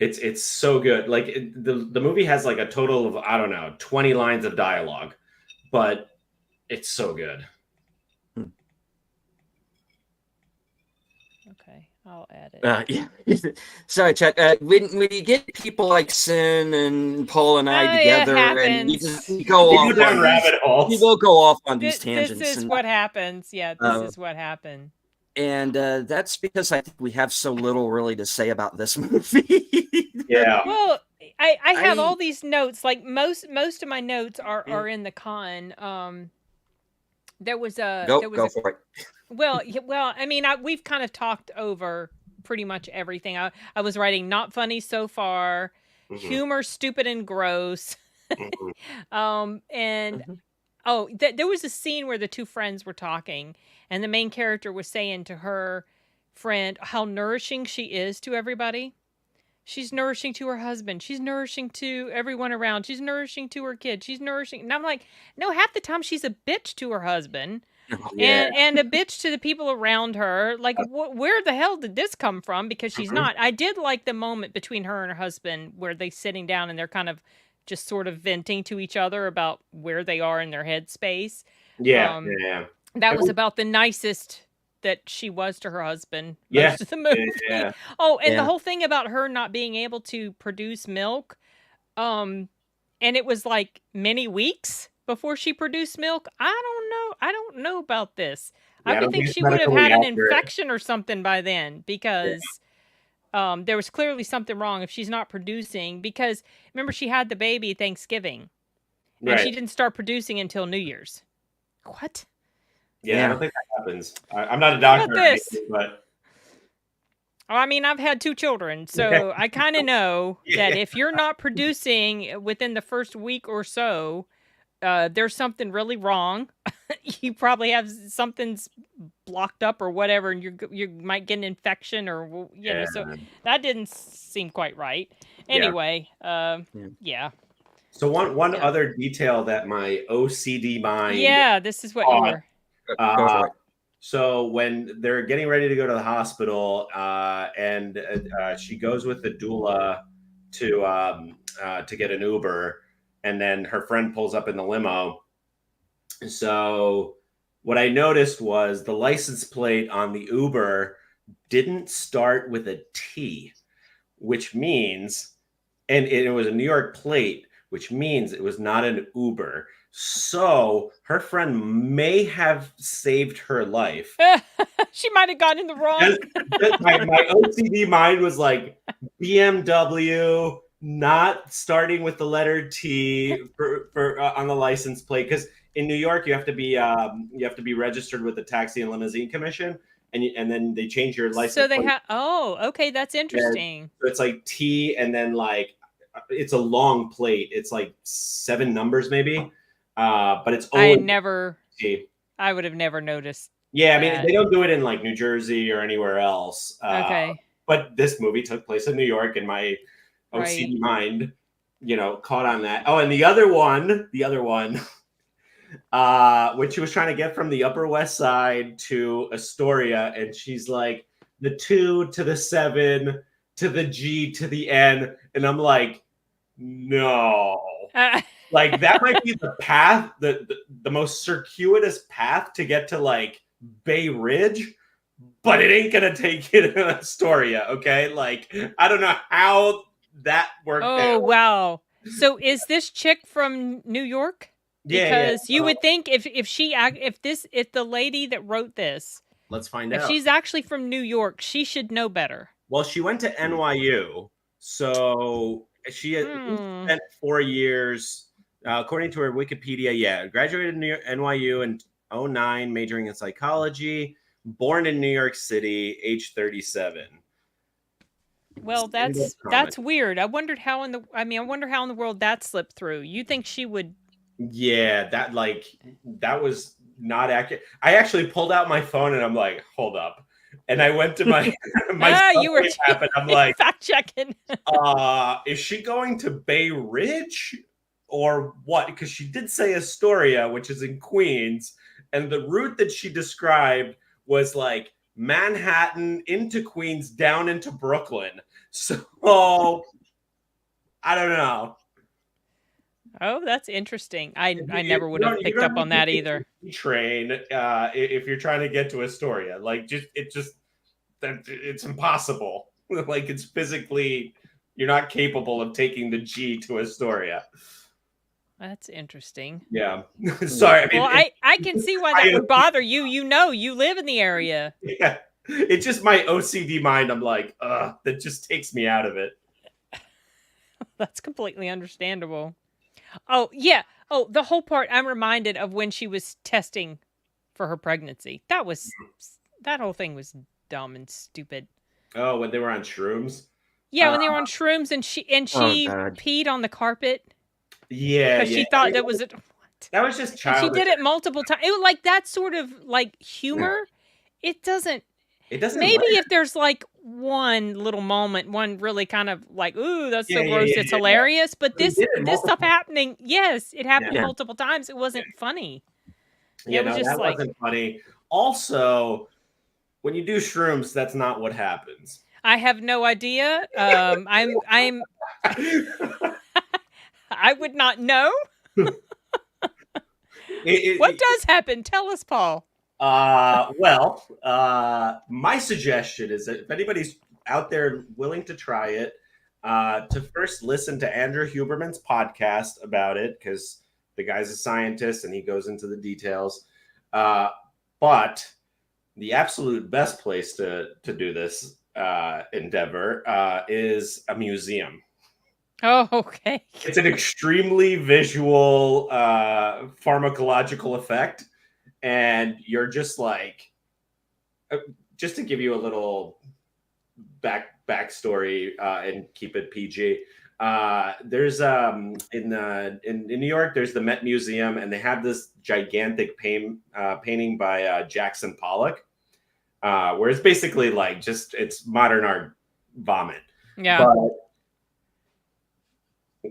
Speaker 4: It's so good. Like the movie has like a total of, I don't know, 20 lines of dialogue, but it's so good.
Speaker 2: Okay, I'll add it.
Speaker 1: Yeah. Sorry, Chuck. When you get people like Sin and Paul and I together, and you go off
Speaker 4: down rabbit holes.
Speaker 1: You will go off on these tangents.
Speaker 2: This is what happens. Yeah, this is what happened.
Speaker 1: And that's because I think we have so little really to say about this movie.
Speaker 4: Yeah.
Speaker 2: Well, I have all these notes. Like most of my notes are in the con. There was a
Speaker 1: go for it.
Speaker 2: Well, I mean, we've kind of talked over pretty much everything. I was writing not funny so far, humor stupid and gross, and there was a scene where the two friends were talking, and the main character was saying to her friend how nourishing she is to everybody. She's nourishing to her husband. She's nourishing to everyone around. She's nourishing to her kids. She's nourishing. And I'm like, no, half the time she's a bitch to her husband. Yeah. And a bitch to the people around her. Like, where the hell did this come from? Because she's not. I did like the moment between her and her husband where they're sitting down and they're kind of just sort of venting to each other about where they are in their headspace.
Speaker 4: Yeah.
Speaker 2: That was about the nicest that she was to her husband most of the movie. Yeah. Oh, and the whole thing about her not being able to produce milk. And it was like many weeks before she produced milk. I don't know about this. I would think she would have had an infection or something by then, because there was clearly something wrong if she's not producing, because remember she had the baby Thanksgiving and she didn't start producing until New Year's. What?
Speaker 4: Yeah, I don't think that happens. I'm not a doctor, but
Speaker 2: I mean, I've had 2 children, so I kind of know that if you're not producing within the first week or so, there's something really wrong. You probably have something's blocked up or whatever, and you might get an infection, or know. So that didn't seem quite right. Anyway, yeah.
Speaker 4: So one other detail that my OCD mind.
Speaker 2: Yeah, this is what you were.
Speaker 4: So when they're getting ready to go to the hospital, and she goes with the doula to get an Uber, and then her friend pulls up in the limo. So what I noticed was the license plate on the Uber didn't start with a T, which means, and it was a New York plate, which means it was not an Uber. So her friend may have saved her life.
Speaker 2: She might have gotten in the wrong.
Speaker 4: my OCD mind was like BMW, not starting with the letter T for on the license plate, because in New York you have to be registered with the Taxi and Limousine Commission, and then they change your license.
Speaker 2: So they have. Oh, okay, that's interesting.
Speaker 4: So it's like T, and then like it's a long plate. It's like 7 numbers maybe.
Speaker 3: but it's only
Speaker 2: I would have never noticed.
Speaker 3: Yeah, I mean, they don't do it in like New Jersey or anywhere else.
Speaker 2: Okay.
Speaker 3: But this movie took place in New York, and my OCD mind, caught on that. Oh, and the other one, when she was trying to get from the Upper West Side to Astoria, and she's like, the 2 to the 7 to the G to the N, and I'm like, no. Like, that might be the path, the most circuitous path to get to like Bay Ridge, but it ain't gonna take you to Astoria, okay? Like, I don't know how that worked out.
Speaker 2: Oh, wow. So is this chick from New York? Because you would think if the lady that wrote this,
Speaker 3: let's find out.
Speaker 2: If she's actually from New York, she should know better.
Speaker 3: Well, she went to NYU, so she had spent 4 years, according to her Wikipedia. Yeah, graduated NYU in 2009, majoring in psychology. Born in New York City, age 37.
Speaker 2: Well, that's weird. I wonder how in the world that slipped through. You think she would?
Speaker 3: Yeah, that was not accurate. I actually pulled out my phone and I'm like, hold up. And I went to my
Speaker 2: you were
Speaker 3: app and I'm like,
Speaker 2: fact checking.
Speaker 3: Is she going to Bay Ridge or what? Because she did say Astoria, which is in Queens, and the route that she described was like Manhattan into Queens down into Brooklyn. So I don't know.
Speaker 2: Oh, that's interesting. I never would have picked up on that either.
Speaker 3: Train if you're trying to get to Astoria, like it's impossible. Like, it's physically, you're not capable of taking the G to Astoria.
Speaker 2: That's interesting.
Speaker 3: Yeah. Sorry.
Speaker 2: Well, I can see why that would bother you. You live in the area.
Speaker 3: Yeah. It's just my OCD mind. I'm like, that just takes me out of it.
Speaker 2: That's completely understandable. Oh, yeah. Oh, the whole part, I'm reminded of when she was testing for her pregnancy. That whole thing was dumb and stupid.
Speaker 3: Oh, when they were on shrooms?
Speaker 2: Yeah, when they were on shrooms and she peed on the carpet.
Speaker 3: Yeah.
Speaker 2: Because she thought that was it.
Speaker 3: That was just childish.
Speaker 2: And she did it multiple times. It was like that sort of like humor. Yeah. It doesn't. Maybe if there's like one little moment, one really kind of like, ooh, that's so gross, it's hilarious. But this stuff happening, it happened multiple times. It wasn't funny.
Speaker 3: Yeah, it was just that wasn't funny. Also, when you do shrooms, that's not what happens.
Speaker 2: I have no idea. I'm I would not know. What does happen? Tell us, Paul.
Speaker 3: My suggestion is that if anybody's out there willing to try it, to first listen to Andrew Huberman's podcast about it, because the guy's a scientist and he goes into the details. But the absolute best place to do this endeavor is a museum.
Speaker 2: Oh, okay.
Speaker 3: It's an extremely visual pharmacological effect. And you're just like, just to give you a little backstory and keep it PG. There's in New York, there's the Met Museum, and they have this gigantic painting by Jackson Pollock, where it's basically like it's modern art vomit.
Speaker 2: Yeah.
Speaker 3: But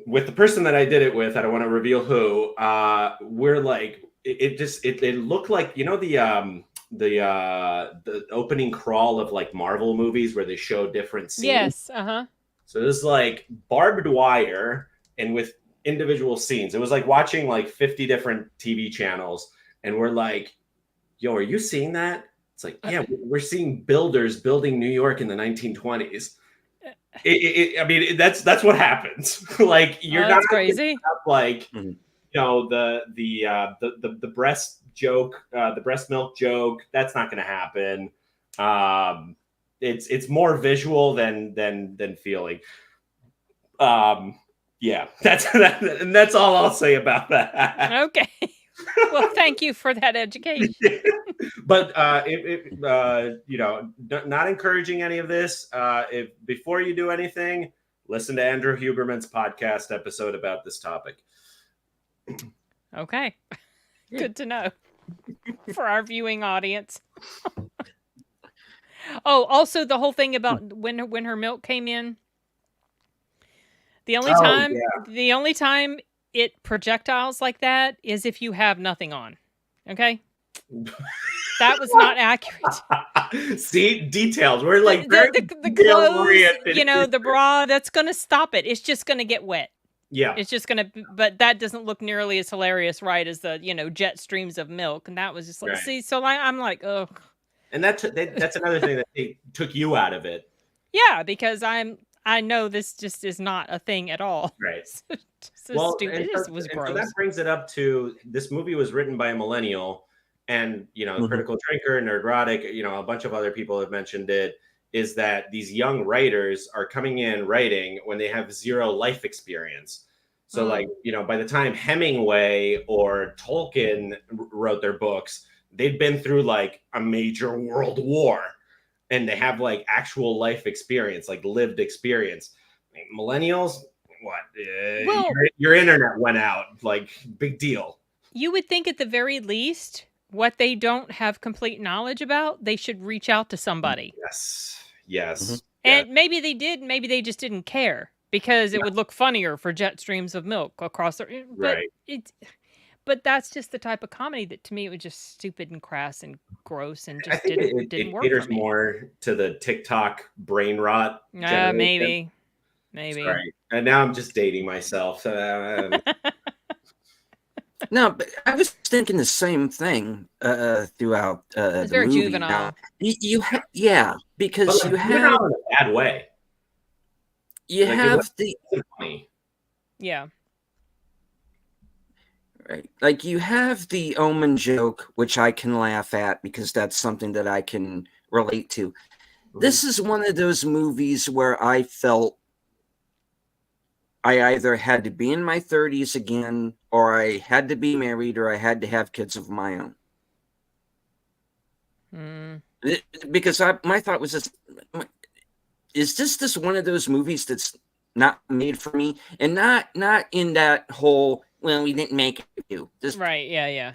Speaker 3: with the person that I did it with, I don't want to reveal who. We're like. It looked like, the opening crawl of like Marvel movies where they show different scenes.
Speaker 2: Yes.
Speaker 3: So this is like barbed wire and with individual scenes. It was like watching like 50 different TV channels, and we're like, yo, are you seeing that? It's like, yeah, we're seeing builders building New York in the 1920s. I mean, that's what happens. Like, you're not
Speaker 2: crazy.
Speaker 3: Like. Mm-hmm. The breast joke, the breast milk joke, that's not going to happen. It's more visual than feeling. Yeah, that's all I'll say about that.
Speaker 2: Okay. Well, thank you for that education.
Speaker 3: But not encouraging any of this. If before you do anything, listen to Andrew Huberman's podcast episode about this topic.
Speaker 2: Okay. Good to know for our viewing audience. Oh, also the whole thing about when her milk came in. The only time it projectiles like that is if you have nothing on. Okay? That was not accurate.
Speaker 4: See, details. We're like
Speaker 2: the clothes, the bra, that's going to stop it. It's just going to get wet.
Speaker 4: Yeah.
Speaker 2: It's just going to, but that doesn't look nearly as hilarious, right, as the, jet streams of milk. And that was just like, see, so I'm like, ugh.
Speaker 4: And that's another thing that they took you out of it.
Speaker 2: Yeah, because I know this just is not a thing at all.
Speaker 4: Right.
Speaker 2: So stupid. It was gross.
Speaker 4: So that brings it up to, this movie was written by a millennial, and Critical Drinker, Nerdrotic, a bunch of other people have mentioned it, is that these young writers are coming in writing when they have zero life experience. So by the time Hemingway or Tolkien wrote their books, they'd been through like a major world war, and they have like actual life experience, like lived experience. Millennials, what? Your internet went out, like, big deal.
Speaker 2: You would think at the very least, what they don't have complete knowledge about, they should reach out to somebody.
Speaker 4: Yes.
Speaker 2: And maybe they did, maybe they just didn't care, because it would look funnier for jet streams of milk across the... But that's just the type of comedy that, to me, it was just stupid and crass and gross, and just didn't work for me.
Speaker 4: More to the TikTok brain rot.
Speaker 2: Maybe.
Speaker 4: Sorry. And now I'm just dating myself.
Speaker 1: No, but I was thinking the same thing throughout the
Speaker 2: very
Speaker 1: movie.
Speaker 2: juvenile.
Speaker 1: Now, because you have
Speaker 4: not in a bad way.
Speaker 1: You have the
Speaker 4: funny.
Speaker 2: Yeah.
Speaker 1: Right. Like, you have the Omen joke, which I can laugh at because that's something that I can relate to. This is one of those movies where I felt I either had to be in my 30s again, or I had to be married, or I had to have kids of my own. Because my thought was, is this one of those movies that's not made for me? And not in that whole, well, we didn't make it for you.
Speaker 2: Right, yeah.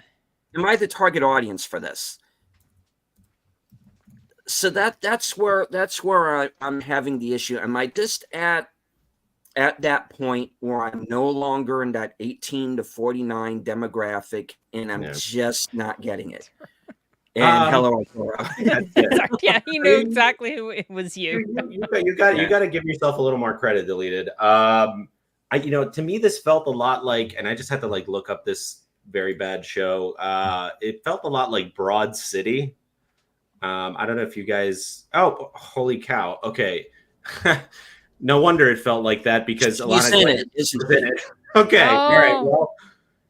Speaker 1: Am I the target audience for this? So that's where I'm having the issue. Am I just at that point where I'm no longer in that 18 to 49 demographic, and I'm just not getting it? And hello,
Speaker 2: yeah, he knew exactly who it was. You
Speaker 4: got to give yourself a little more credit, Deleted. To me, this felt a lot like, and I just had to like look up this very bad show. It felt a lot like Broad City. I don't know if you guys. Oh, holy cow! Okay, no wonder it felt like that, because a lot of
Speaker 1: it.
Speaker 4: Okay, all right. Well,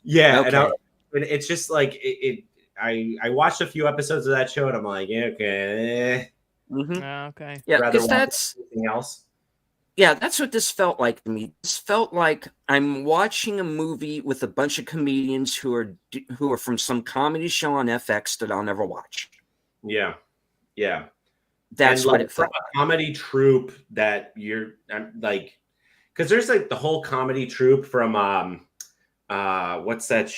Speaker 4: yeah,
Speaker 1: okay.
Speaker 4: And it's just like it. I watched a few episodes of that show, and I'm like, okay,
Speaker 2: okay,
Speaker 1: yeah, because that's
Speaker 4: anything else.
Speaker 1: Yeah, that's what this felt like to me. This felt like I'm watching a movie with a bunch of comedians who are from some comedy show on FX that I'll never watch.
Speaker 4: Yeah.
Speaker 1: That's
Speaker 4: and
Speaker 1: what it felt
Speaker 4: like. A comedy troupe that you're like, because there's like the whole comedy troupe from what's that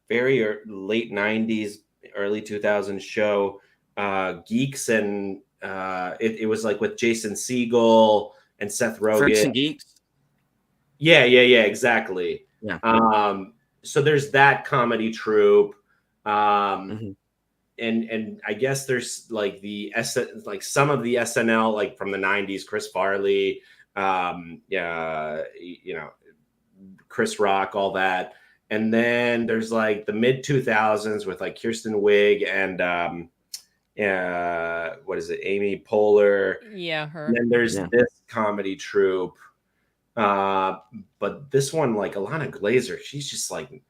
Speaker 4: very late 90s, early 2000s show, Geeks, and it was like with Jason Segel and Seth Rogen.
Speaker 1: Freaks and Geeks.
Speaker 4: Yeah, exactly.
Speaker 1: Yeah.
Speaker 4: So there's that comedy troupe. And I guess there's like some of the SNL, like from the 90s, Chris Farley, Chris Rock, all that. And then there's like the mid 2000s with like Kirsten Wiig and what is it, Amy Poehler.
Speaker 2: Yeah, her.
Speaker 4: And then there's this comedy troupe. But this one, like Alana Glazer, she's just like,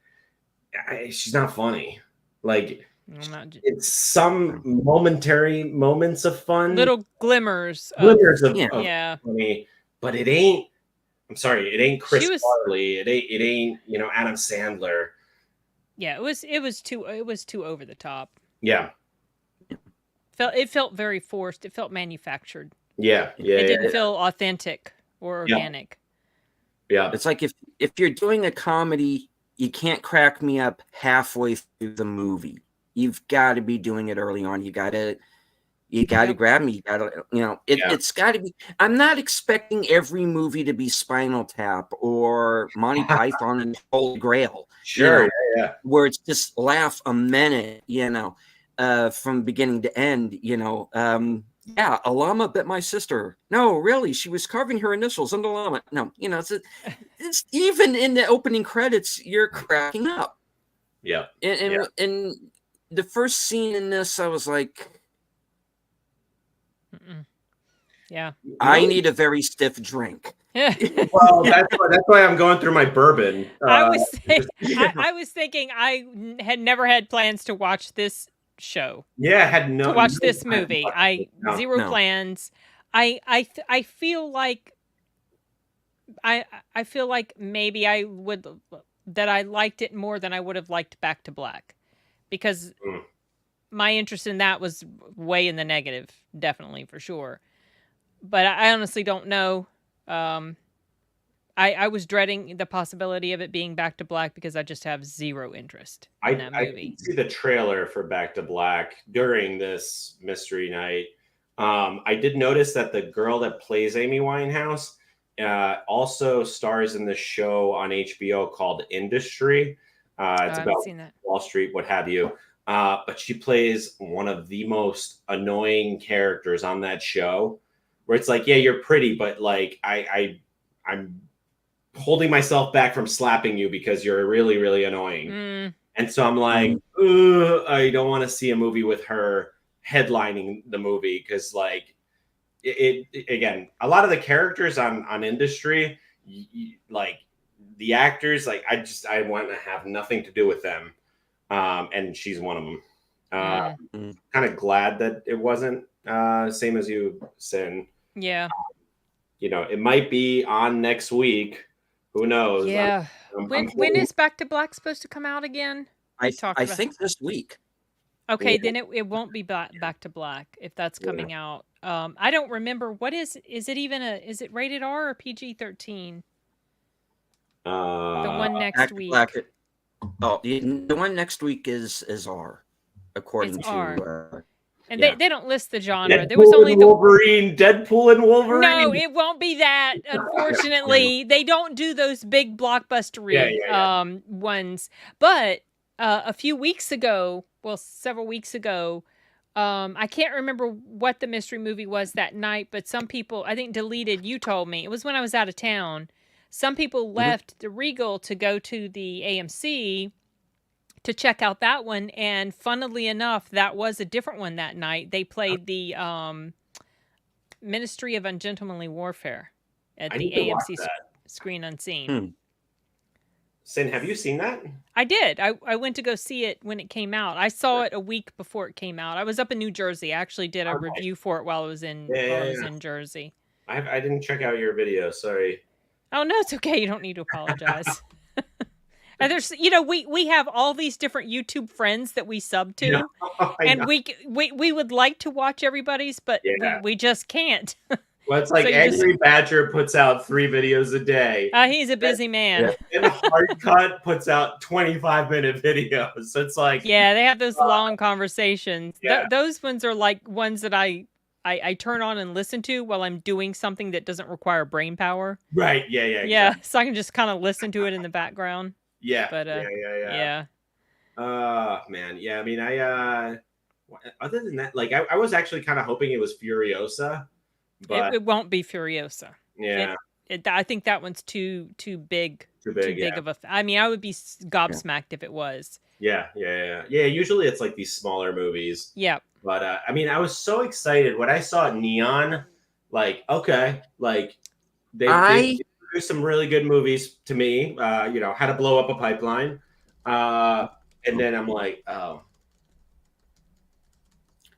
Speaker 4: she's not funny. Like, it's some momentary moments of fun,
Speaker 2: little glimmers
Speaker 4: of funny, but it ain't. I'm sorry, it ain't Chris Farley. It ain't Adam Sandler.
Speaker 2: Yeah, it was too over the top.
Speaker 4: Yeah,
Speaker 2: it felt very forced. It felt manufactured.
Speaker 4: Yeah.
Speaker 2: It didn't feel authentic or organic.
Speaker 4: Yeah,
Speaker 1: it's like if you're doing a comedy you can't crack me up halfway through the movie. You've got to be doing it early on. You got to grab me. You got to, it's got to be. I'm not expecting every movie to be Spinal Tap or Monty Python and Holy Grail.
Speaker 4: Sure,
Speaker 1: where it's just laugh a minute, from beginning to end. Yeah, a llama bit my sister. No, really, she was carving her initials on the llama. No, it's even in the opening credits, you're cracking up.
Speaker 4: Yeah.
Speaker 1: And the first scene in this, I was like,
Speaker 2: yeah,
Speaker 1: I need a very stiff drink.
Speaker 4: Well, that's why I'm going through my bourbon.
Speaker 2: I was thinking I had never had plans to watch this show.
Speaker 4: Yeah, to
Speaker 2: watch this movie. Zero plans. I feel like I feel like maybe I liked it more than I would have liked Back to Black, because my interest in that was way in the negative, definitely, for sure. But I honestly don't know. I was dreading the possibility of it being Back to Black because I just have zero interest in that movie.
Speaker 4: I see the trailer for Back to Black during this mystery night. I did notice that the girl that plays Amy Winehouse also stars in the show on HBO called Industry. It's about Wall Street, what have you. But she plays one of the most annoying characters on that show, where it's like, yeah, you're pretty, but like I'm holding myself back from slapping you because you're really, really annoying. And so I'm like, I don't want to see a movie with her headlining the movie, because like it again, a lot of the characters on Industry, like the actors, like I want to have nothing to do with them. And she's one of them. Kind of glad that it wasn't same as you, Sin.
Speaker 2: Yeah.
Speaker 4: It might be on next week. Who knows?
Speaker 2: Yeah. When is Back to Black supposed to come out again?
Speaker 1: I think this week.
Speaker 2: Okay, then it won't be back to Black if that's coming out. I don't remember. What is it even is it rated R or PG-13? The one next week.
Speaker 1: The one next week is R, according to
Speaker 2: R. And they don't list the genre.
Speaker 4: Deadpool
Speaker 2: there was only
Speaker 4: Deadpool and Wolverine.
Speaker 2: No, it won't be that. Unfortunately, they don't do those big blockbustery ones. But a few weeks ago, several weeks ago, I can't remember what the mystery movie was that night, but some people, I think, deleted. You told me it was when I was out of town. Some people left the Regal to go to the AMC to check out that one, and funnily enough, that was a different one that night. They played the Ministry of Ungentlemanly Warfare at the AMC Screen Unseen.
Speaker 4: Sin, have you seen that?
Speaker 2: I did. I went to go see it when it came out. I saw it a week before it came out. I was up in New Jersey. I actually did a review for it while I was in in Jersey.
Speaker 4: I didn't check out your video. Sorry.
Speaker 2: Oh no, it's okay. You don't need to apologize. And there's, we have all these different YouTube friends that we sub to, and we would like to watch everybody's, but we just can't.
Speaker 4: Well, it's like Angry Badger puts out 3 videos a day.
Speaker 2: He's a busy man.
Speaker 4: And Hard Cut puts out 25-minute videos. So it's like,
Speaker 2: they have those long conversations.
Speaker 4: Yeah.
Speaker 2: Those ones are like ones that I turn on and listen to while I'm doing something that doesn't require brain power.
Speaker 4: Right. Yeah.
Speaker 2: Exactly. So I can just kind of listen to it in the background.
Speaker 4: Yeah.
Speaker 2: But
Speaker 4: yeah. Man. Yeah. I mean, other than that, like I was actually kind of hoping it was Furiosa, but
Speaker 2: it won't be Furiosa.
Speaker 4: Yeah.
Speaker 2: I think that one's too big. Too big of a. I mean, I would be gobsmacked if it was.
Speaker 4: Yeah. Usually it's like these smaller movies.
Speaker 2: Yeah.
Speaker 4: But I mean, I was so excited when I saw Neon. Like, okay, like they introduced some really good movies to me. How to Blow Up a Pipeline, and then I'm like, oh,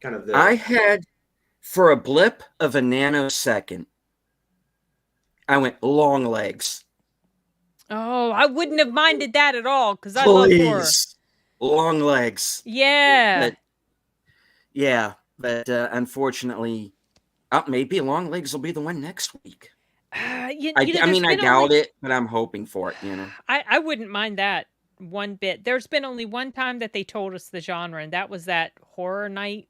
Speaker 4: kind of.
Speaker 1: I had, for a blip of a nanosecond, I went Long Legs.
Speaker 2: Oh, I wouldn't have minded that at all because I love horror.
Speaker 1: Long Legs.
Speaker 2: Yeah.
Speaker 1: But unfortunately, maybe Long Legs will be the one next week.
Speaker 2: I
Speaker 1: doubt it, but I'm hoping for it.
Speaker 2: I wouldn't mind that one bit. There's been only one time that they told us the genre, and that was that horror night.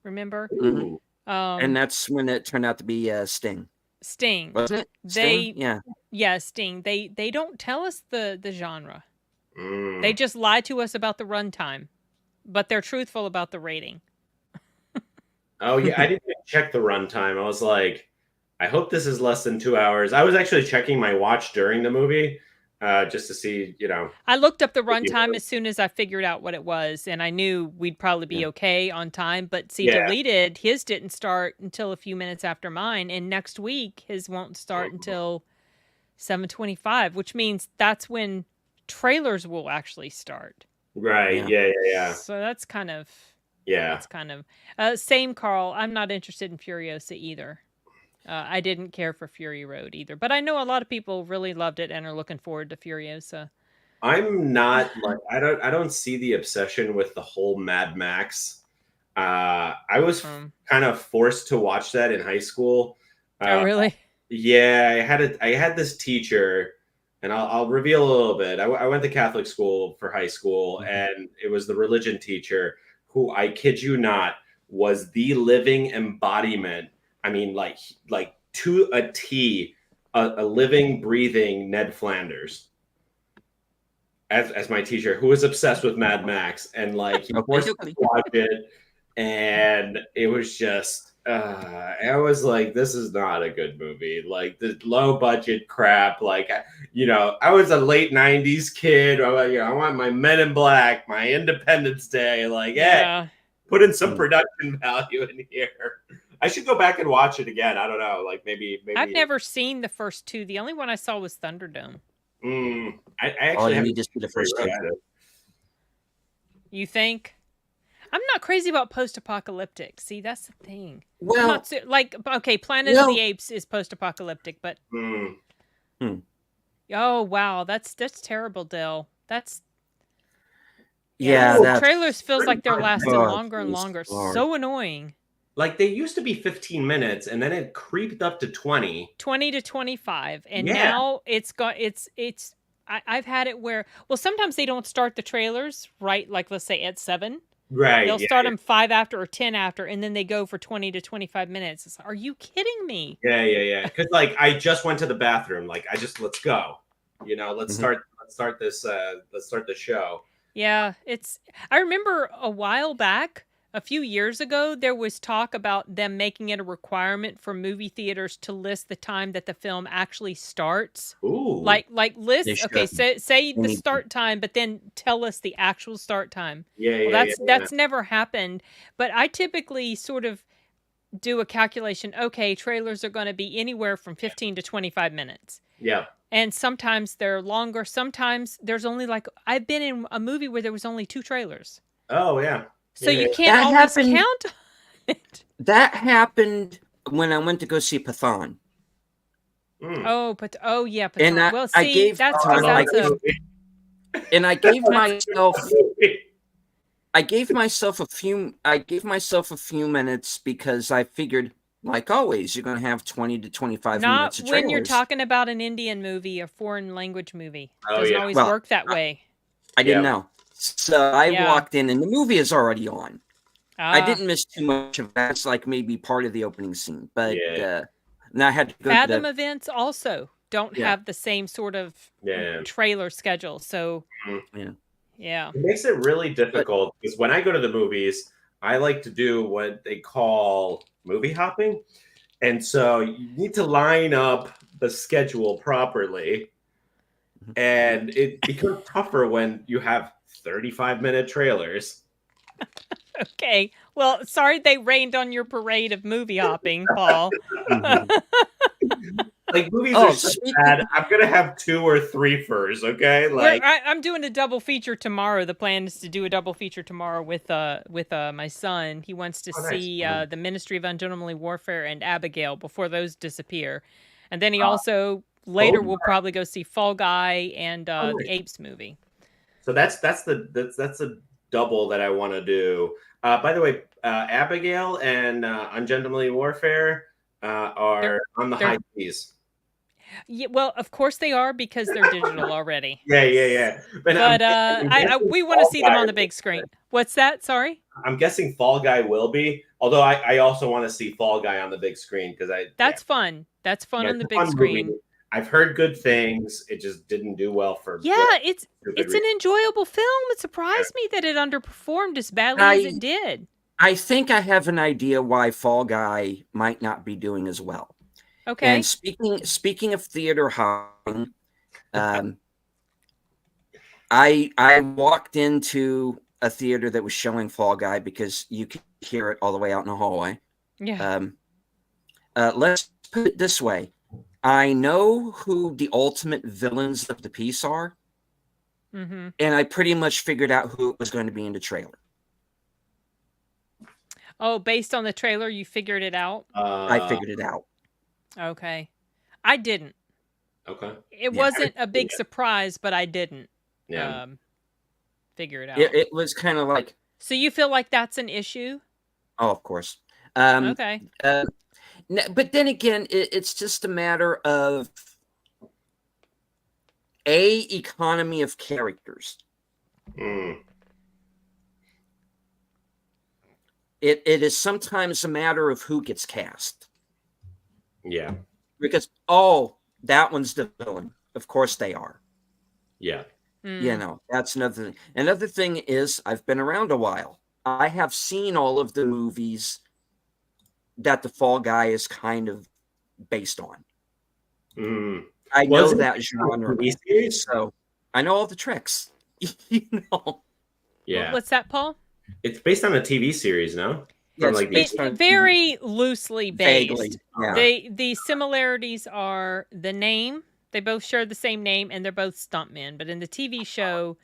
Speaker 2: Remember?
Speaker 1: Mm-hmm. And that's when it turned out to be Sting.
Speaker 2: Sting.
Speaker 1: Wasn't it? Sting?
Speaker 2: Yeah, Sting. They don't tell us the genre. They just lie to us about the runtime, but they're truthful about the rating.
Speaker 4: Oh yeah, I didn't even check the runtime. I was like, I hope this is less than 2 hours. I was actually checking my watch during the movie, just to see,
Speaker 2: I looked up the runtime as soon as I figured out what it was, and I knew we'd probably be okay on time. But see, Deleted, his didn't start until a few minutes after mine, and next week his won't start until 7:25, which means that's when trailers will actually start.
Speaker 4: Right. Yeah.
Speaker 2: So that's kind of same, Carl. I'm not interested in Furiosa either. I didn't care for Fury Road either, but I know a lot of people really loved it and are looking forward to Furiosa.
Speaker 4: I'm not like I don't see the obsession with the whole Mad Max. I was kind of forced to watch that in high school.
Speaker 2: Oh, really?
Speaker 4: Yeah, I had this teacher, and I'll reveal a little bit. I went to Catholic school for high school, and it was the religion teacher who, I kid you not, was the living embodiment. I mean, like to a T, a living, breathing Ned Flanders. As my teacher, who was obsessed with Mad Max, and like he forced me to watch it, and it was just I was like, this is not a good movie. Like the low budget crap. Like I was a late '90s kid. I want my Men in Black, my Independence Day. Like, put in some production value in here. I should go back and watch it again. I don't know. Like maybe.
Speaker 2: I've never seen the first two. The only one I saw was Thunderdome.
Speaker 4: I actually
Speaker 1: need to see the first two.
Speaker 2: You think? I'm not crazy about post-apocalyptic. See, that's the thing.
Speaker 1: Well,
Speaker 2: Planet of the Apes is post-apocalyptic, but oh wow, that's terrible, Dill. That's trailers feels like they're lasting longer and longer. So annoying.
Speaker 4: Like they used to be 15 minutes, and then it creeped up to 20
Speaker 2: to 25, and now it's I've had it where sometimes they don't start the trailers right, like let's say at 7.
Speaker 4: Right.
Speaker 2: They'll start them 5 after or 10 after, and then they go for 20 to 25 minutes. It's, are you kidding me?
Speaker 4: Yeah. Because like I just went to the bathroom. Like let's go. Let's start this. Let's start the show.
Speaker 2: Yeah, I remember a while back, a few years ago, there was talk about them making it a requirement for movie theaters to list the time that the film actually starts.
Speaker 4: Ooh.
Speaker 2: Like list. Okay, say the start time, but then tell us the actual start time. That's never happened. But I typically sort of do a calculation. Okay, trailers are going to be anywhere from 15 to 25 minutes.
Speaker 4: Yeah.
Speaker 2: And sometimes they're longer. Sometimes there's only I've been in a movie where there was only 2 trailers.
Speaker 4: Oh yeah.
Speaker 2: So you can't always count on it.
Speaker 1: That happened when I went to go see Python.
Speaker 2: Oh, Python.
Speaker 1: And I gave myself a few minutes because I figured, like always, you're going to have 20 to 25 minutes of trailers.
Speaker 2: Not when you're talking about an Indian movie, a foreign language movie. It doesn't always work that way.
Speaker 1: I didn't know. So I walked in, and the movie is already on. I didn't miss too much of that. It's like maybe part of the opening scene, but and I had to go.
Speaker 2: Fathom events also don't have the same sort of trailer schedule. So
Speaker 4: it makes it really difficult because when I go to the movies, I like to do what they call movie hopping, and so you need to line up the schedule properly, and it becomes tougher when you have 35-minute trailers.
Speaker 2: Okay. Well, sorry they rained on your parade of movie hopping, Paul.
Speaker 4: Like movies are so bad. I'm gonna have 2 or 3 first, okay? Like
Speaker 2: I'm doing a double feature tomorrow. The plan is to do a double feature tomorrow with my son. He wants to see the Ministry of Ungentlemanly Warfare and Abigail before those disappear, and then he also later will probably go see Fall Guy and the Apes movie.
Speaker 4: So that's a double that I want to do. By the way, Abigail and Ungentlemanly Warfare are on the high seas.
Speaker 2: Yeah, well, of course they are because they're digital already.
Speaker 4: Yeah.
Speaker 2: But we want to see them on the big screen. What's that? Sorry.
Speaker 4: I'm guessing Fall Guy will be. Although I also want to see Fall Guy on the big screen because
Speaker 2: that's fun. That's fun on the big screen.
Speaker 4: Movie. I've heard good things. It just didn't do well for.
Speaker 2: It's an enjoyable film. It surprised me that it underperformed as badly as it did.
Speaker 1: I think I have an idea why Fall Guy might not be doing as well.
Speaker 2: Okay.
Speaker 1: And speaking of theater hopping, I walked into a theater that was showing Fall Guy because you could hear it all the way out in the hallway.
Speaker 2: Yeah.
Speaker 1: Let's put it this way. I know who the ultimate villains of the piece are.
Speaker 2: Mm-hmm.
Speaker 1: And I pretty much figured out who it was going to be in the trailer.
Speaker 2: Oh, based on the trailer, you figured it out?
Speaker 1: I figured it out.
Speaker 2: Okay. I didn't.
Speaker 4: Okay.
Speaker 2: It wasn't a big surprise, but I didn't figure it out.
Speaker 1: It was kind of like...
Speaker 2: So you feel like that's an issue?
Speaker 1: Oh, of course.
Speaker 2: Okay.
Speaker 1: But then again, it's just a matter of economy of characters. It is sometimes a matter of who gets cast.
Speaker 4: Yeah.
Speaker 1: Because, that one's the villain. Of course they are.
Speaker 4: Yeah.
Speaker 1: You know, that's another thing. Another thing is, I've been around a while. I have seen all of the movies that the Fall Guy is kind of based on. I know that genre. So I know all the tricks. You know.
Speaker 4: Yeah.
Speaker 2: What's that, Paul?
Speaker 4: It's based on a TV series, no?
Speaker 1: Yeah,
Speaker 2: it's very loosely based.
Speaker 1: Vaguely, yeah.
Speaker 2: The similarities are the name. They both share the same name, and they're both stuntmen. But in the TV show,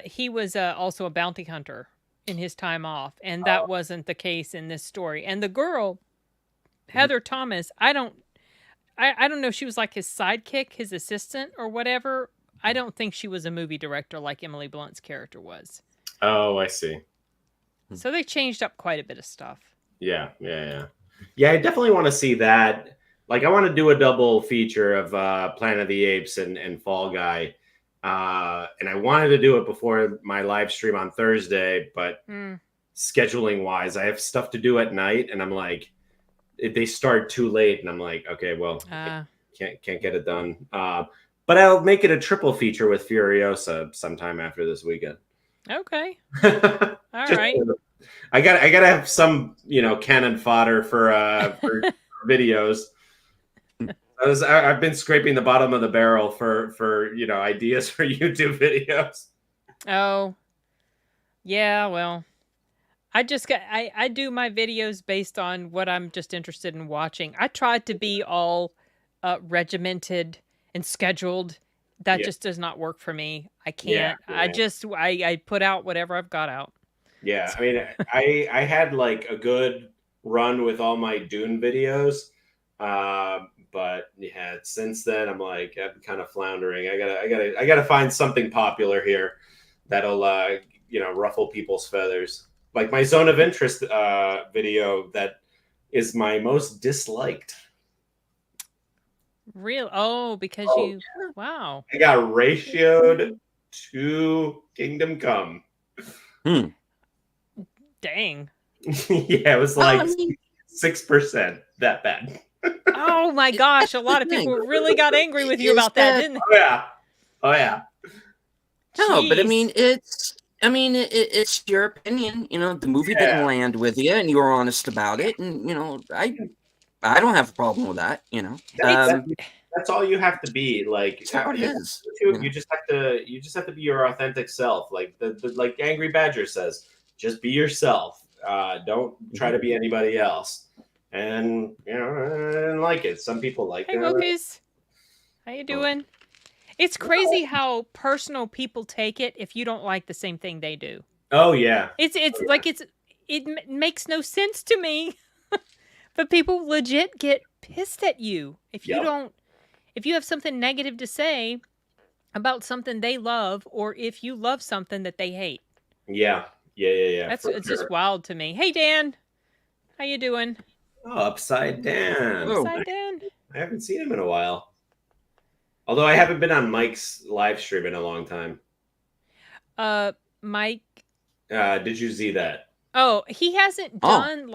Speaker 2: he was also a bounty hunter in his time off, and that wasn't the case in this story. And the girl, Heather Thomas, I don't know if she was like his sidekick, his assistant, or whatever. I don't think she was a movie director like Emily Blunt's character was.
Speaker 4: Oh, I see.
Speaker 2: So they changed up quite a bit of stuff.
Speaker 4: Yeah. I definitely want to see that. Like, I want to do a double feature of Planet of the Apes and Fall Guy. And I wanted to do it before my live stream on Thursday, but scheduling wise, I have stuff to do at night, and I'm like, they start too late, and I'm like, okay, well, can't get it done. But I'll make it a triple feature with Furiosa sometime after this weekend. Okay. All right. I gotta have some, cannon fodder for videos. I've been scraping the bottom of the barrel for ideas for YouTube videos.
Speaker 2: Oh, yeah. Well, I do my videos based on what I'm just interested in watching. I tried to be all regimented and scheduled. That just does not work for me. I can't. Yeah. I put out whatever I've got out.
Speaker 4: Yeah. I mean, I had like a good run with all my Dune videos. But yeah, since then I'm like, I'm kind of floundering. I gotta find something popular here that'll ruffle people's feathers. Like my zone of interest video that is my most disliked.
Speaker 2: Real? Oh, because wow.
Speaker 4: I got ratioed to Kingdom Come.
Speaker 2: Dang.
Speaker 4: Yeah, it was like 6%. That bad.
Speaker 2: Oh my gosh, a lot of people really got angry with you about that, didn't they?
Speaker 4: Oh yeah.
Speaker 1: No, but I mean it's your opinion. The movie didn't land with you, and you were honest about it, and I don't have a problem with that.
Speaker 4: That's all you have to be. Like
Speaker 1: that's how it is.
Speaker 4: You just have to be your authentic self. Like like Angry Badger says, just be yourself. Don't try to be anybody else. And I didn't like it. Some people like it.
Speaker 2: Hey, Mokus. How you doing? It's crazy how personal people take it if you don't like the same thing they do.
Speaker 4: Oh yeah.
Speaker 2: It makes no sense to me. But people legit get pissed at you if you have something negative to say about something they love, or if you love something that they hate.
Speaker 4: Yeah.
Speaker 2: It's just wild to me. Hey Dan, how you doing?
Speaker 4: Oh, Upside Down.
Speaker 2: Upside Down.
Speaker 4: I haven't seen him in a while. Although I haven't been on Mike's live stream in a long time.
Speaker 2: Mike.
Speaker 4: Did you see that?
Speaker 2: Oh, he hasn't done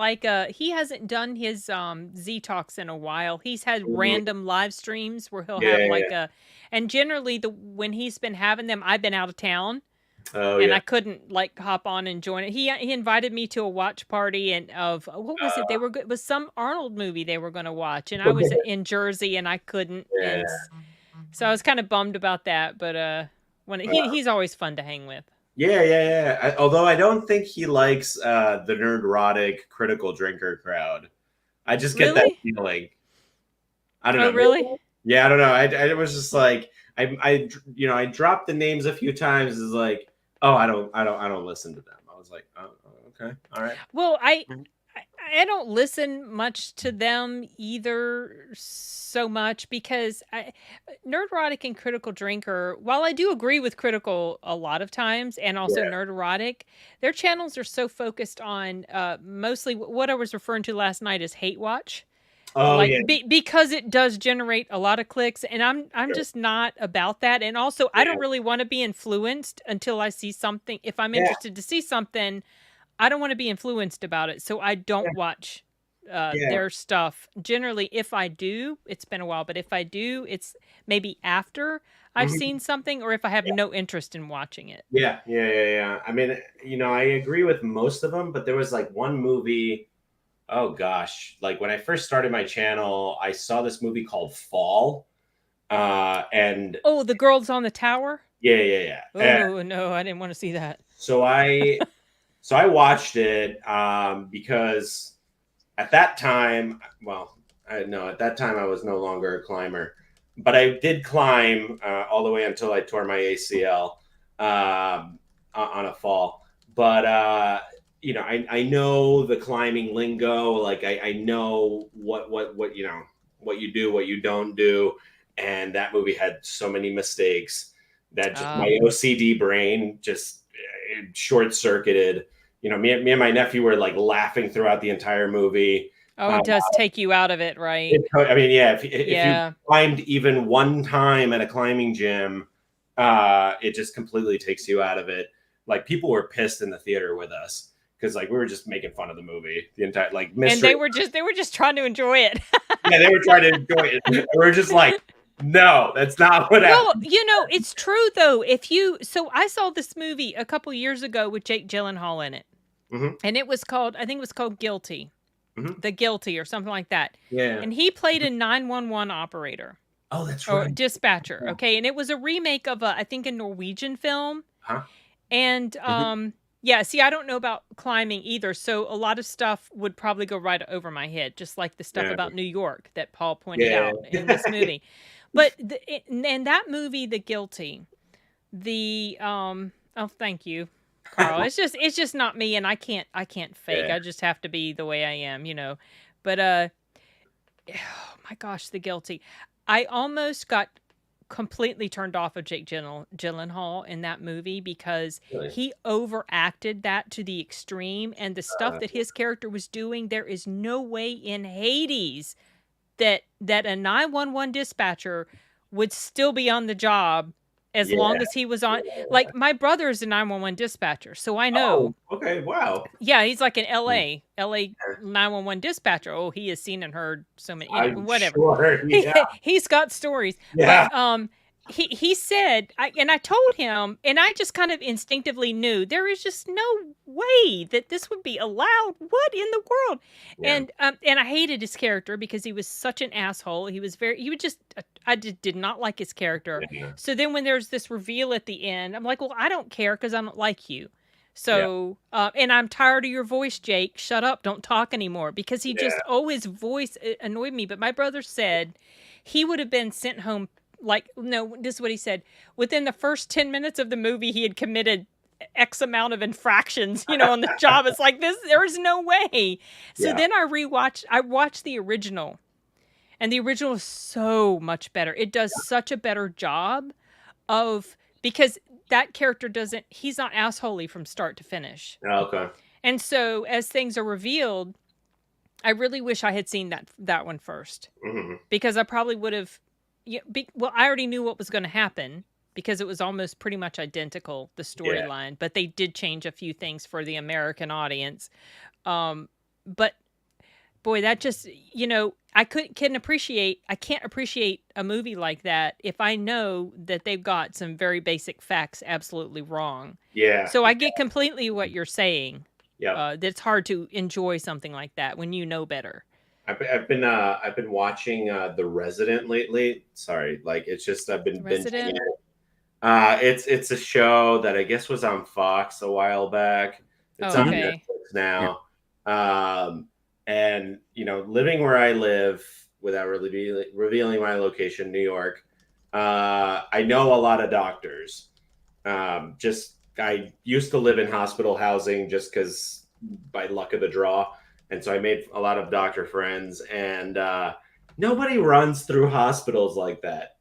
Speaker 2: he hasn't done his Z Talks in a while. He's had random live streams where he'll have and generally when he's been having them, I've been out of town.
Speaker 4: Oh,
Speaker 2: and I couldn't like hop on and join it. He invited me to a watch party and of what was it? It was some Arnold movie they were going to watch, and I was in Jersey and I couldn't.
Speaker 4: Yeah.
Speaker 2: And so I was kind of bummed about that. But he's always fun to hang with.
Speaker 4: Yeah. Although I don't think he likes the nerdrotic critical drinker crowd. I just get that feeling. I don't know.
Speaker 2: Really?
Speaker 4: Yeah, I don't know. I was just like I dropped the names a few times. It's like, oh, I don't listen to them. I was like, oh, okay, all right.
Speaker 2: Well, I don't listen much to them either so much because Nerdrotic and Critical Drinker, while I do agree with Critical a lot of times and also Nerdrotic, their channels are so focused on mostly what I was referring to last night as hate watch.
Speaker 4: Oh,
Speaker 2: because it does generate a lot of clicks, and I'm just not about that. And also, I don't really want to be influenced until I see something. If I'm interested to see something, I don't want to be influenced about it, so I don't watch their stuff. Generally, if I do, it's been a while, but if I do, it's maybe after I've seen something or if I have no interest in watching it.
Speaker 4: Yeah. I mean, I agree with most of them, but there was like one movie. Oh gosh, like when I first started my channel, I saw this movie called Fall, and
Speaker 2: the girls on the tower.
Speaker 4: Yeah.
Speaker 2: Oh no, I didn't want to see that.
Speaker 4: So I watched it because at that time, at that time I was no longer a climber, but I did climb all the way until I tore my ACL on a fall. But I know the climbing lingo. Like I know what you do, what you don't do, and that movie had so many mistakes that just my OCD brain just short circuited. Me and my nephew were like laughing throughout the entire movie.
Speaker 2: Oh, it does take you out of it, right?
Speaker 4: If you climbed even one time at a climbing gym, it just completely takes you out of it. Like people were pissed in the theater with us because like we were just making fun of the movie the entire mystery.
Speaker 2: And they were just trying to enjoy it.
Speaker 4: Yeah, they were trying to enjoy it. And we're just like, no, that's not what happened.
Speaker 2: Well, it's true though. So I saw this movie a couple years ago with Jake Gyllenhaal in it. And I think it was called Guilty. The Guilty or something like that.
Speaker 4: Yeah.
Speaker 2: And he played a 911 operator.
Speaker 4: Oh, that's right.
Speaker 2: Or dispatcher. Okay. And it was a remake of I think a Norwegian film.
Speaker 4: Huh?
Speaker 2: And see, I don't know about climbing either. So a lot of stuff would probably go right over my head, just like the stuff about New York that Paul pointed out in this movie. But in that movie, The Guilty, thank you, Carl. It's just not me, and I can't fake. I just have to be the way I am, But oh my gosh, The Guilty. I almost got completely turned off of Jake Gyllenhaal in that movie because he overacted that to the extreme, and the stuff that his character was doing. There is no way in Hades that a 911 dispatcher would still be on the job as long as he was on. Like my brother is a 911 dispatcher, so I know.
Speaker 4: Oh, okay, wow.
Speaker 2: Yeah, he's like an LA 911 dispatcher. Oh, he has seen and heard so many, whatever.
Speaker 4: Sure, yeah.
Speaker 2: He's got stories.
Speaker 4: Yeah.
Speaker 2: But he said, I told him, and I just kind of instinctively knew there is just no way that this would be allowed. What in the world? Yeah. And I hated his character because he was such an asshole. I just did not like his character. Yeah. So then when there's this reveal at the end, I'm like, well, I don't care because I don't like you. So, and I'm tired of your voice, Jake. Shut up. Don't talk anymore. Because he just, his voice annoyed me. But my brother said he would have been sent home. This is what he said. Within the first 10 minutes of the movie, he had committed X amount of infractions, on the job. It's like this, there is no way. So then I watched the original, and the original is so much better. It does such a better job because that character he's not assholey from start to finish.
Speaker 4: Okay.
Speaker 2: And so as things are revealed, I really wish I had seen that one first, because I probably would have Yeah, well, I already knew what was going to happen because it was almost pretty much identical, the storyline, but they did change a few things for the American audience. But boy, that just, I can't appreciate a movie like that if I know that they've got some very basic facts absolutely wrong.
Speaker 4: Yeah.
Speaker 2: So I get completely what you're saying.
Speaker 4: Yeah.
Speaker 2: That it's hard to enjoy something like that when you know better.
Speaker 4: I've been watching The Resident lately. Sorry, like it's just I've been binging it. It's a show that I guess was on Fox a while back. It's on Netflix now. Yeah. And living where I live without really revealing my location, New York. I know a lot of doctors. I used to live in hospital housing just because by luck of the draw. And so I made a lot of doctor friends, and nobody runs through hospitals like that.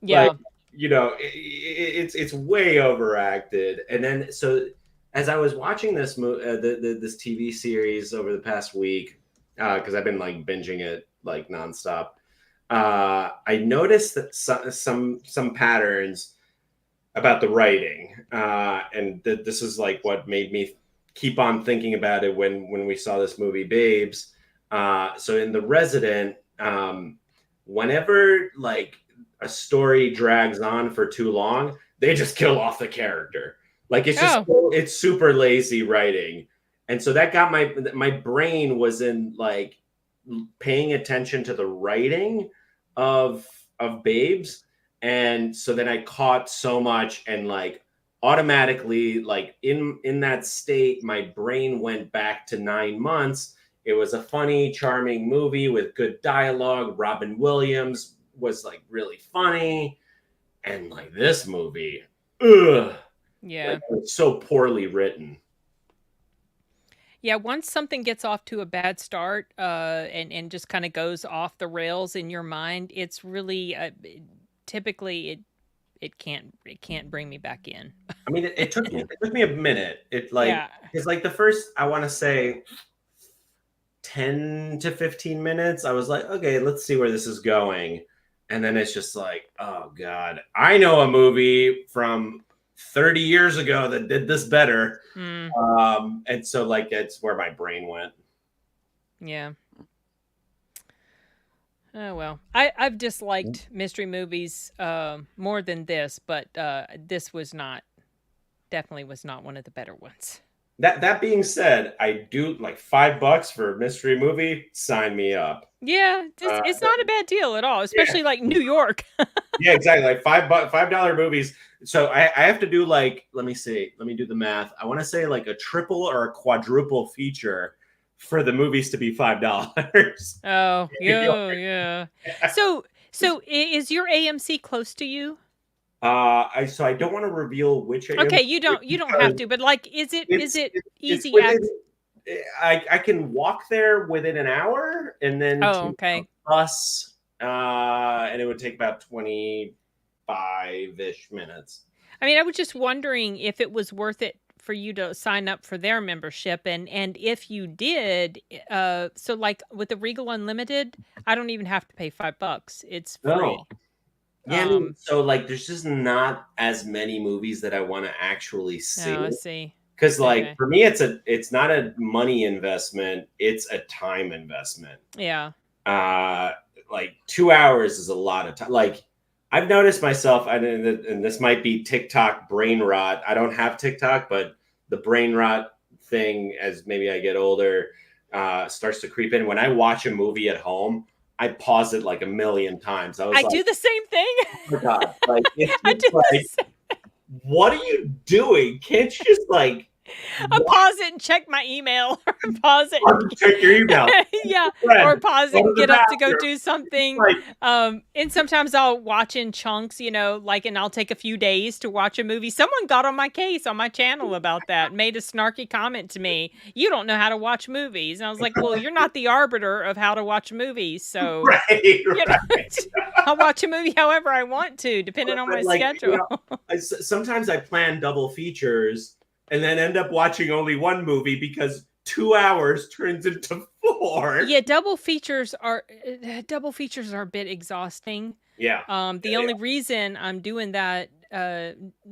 Speaker 2: Yeah.
Speaker 4: Like, it's way overacted. And then, so as I was watching this this TV series over the past week, because I've been like binging it like nonstop, I noticed that some patterns about the writing, and this is like what made me keep on thinking about it when we saw this movie Babes. So in The Resident, whenever like a story drags on for too long, they just kill off the character. Like it's super lazy writing. And so that got my brain was in like paying attention to the writing of Babes. And so then I caught so much, and like automatically, like in that state, my brain went back to 9 months. It was a funny, charming movie with good dialogue. Robin Williams was like really funny. And like this movie, ugh.
Speaker 2: Yeah.
Speaker 4: Like, it's so poorly written.
Speaker 2: Yeah, once something gets off to a bad start, and just kind of goes off the rails in your mind, it's really typically it can't bring me back in.
Speaker 4: I mean, it took me a minute. It's like the first, I want to say 10 to 15 minutes, I was like, okay, let's see where this is going. And then it's just like, oh God, I know a movie from 30 years ago that did this better. And so like, that's where my brain went.
Speaker 2: Yeah. Oh, well, I've disliked mystery movies more than this, but this definitely was not one of the better ones.
Speaker 4: That being said, I do like $5 for a mystery movie. Sign me up.
Speaker 2: Yeah, it's not a bad deal at all, especially like New York.
Speaker 4: Yeah, exactly. Like $5 movies. So I have to do like, let me do the math. I want to say like a triple or a quadruple feature for the movies to be $5.
Speaker 2: Oh, yeah. So is your AMC close to you?
Speaker 4: I don't want to reveal which AMC.
Speaker 2: Okay, you don't have to, but like, is it easy access?
Speaker 4: I can walk there within an hour, and then bus, and it would take about 25-ish minutes.
Speaker 2: I mean, I was just wondering if it was worth it for you to sign up for their membership, and if you did, so like with the Regal Unlimited, I don't even have to pay $5. It's free.
Speaker 4: Oh. Yeah, so like there's just not as many movies that I want to actually see.
Speaker 2: Oh, I see.
Speaker 4: Because like for me, it's not a money investment, it's a time investment.
Speaker 2: Yeah.
Speaker 4: Like 2 hours is a lot of time. Like I've noticed myself, and this might be TikTok brain rot. I don't have TikTok, but the brain rot thing, as maybe I get older, starts to creep in. When I watch a movie at home, I pause it like a million times. I
Speaker 2: do the same thing.
Speaker 4: Oh my God. Like, I do like, what are you doing? Can't you just like
Speaker 2: I pause it and check my email, or pause it and
Speaker 4: check your email.
Speaker 2: Yeah, or pause it and get up to go do something. And sometimes I'll watch in chunks, and I'll take a few days to watch a movie. Someone got on my case on my channel about that, made a snarky comment to me. You don't know how to watch movies. And I was like, well, you're not the arbiter of how to watch movies. So I'll watch a movie however I want to, depending on my schedule.
Speaker 4: Sometimes I plan double features and then end up watching only one movie because 2 hours turns into 4.
Speaker 2: Yeah, double features are a bit exhausting.
Speaker 3: Yeah.
Speaker 2: The only reason I'm doing that,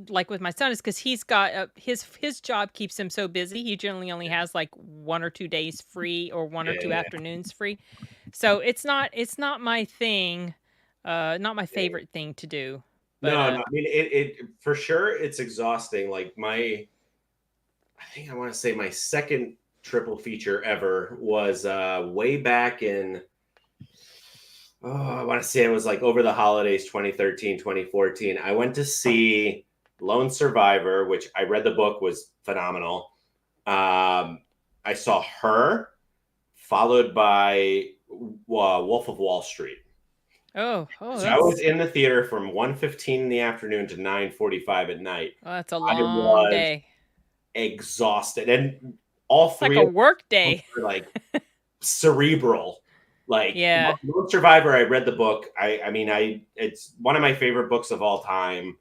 Speaker 2: like with my son, is because he's got his job keeps him so busy. He generally only has like 1 or 2 days free, or 1 or 2 afternoons free. So it's not my thing, not my favorite thing to do. But,
Speaker 3: no, I mean it for sure. It's exhausting. Like I think I want to say my second triple feature ever was way back in. Oh, I want to say it was like over the holidays, 2013, 2014. I went to see Lone Survivor, which I read the book, was phenomenal. I saw Her, followed by Wolf of Wall Street.
Speaker 2: So
Speaker 3: I was in the theater from 1:15 in the afternoon to 9:45 at night.
Speaker 2: Oh, that's a long day.
Speaker 3: Exhausted, and all three
Speaker 2: like a work day.
Speaker 3: were like cerebral. Like,
Speaker 2: yeah,
Speaker 3: Lone Survivor, I read the book. I mean, it's one of my favorite books of all time.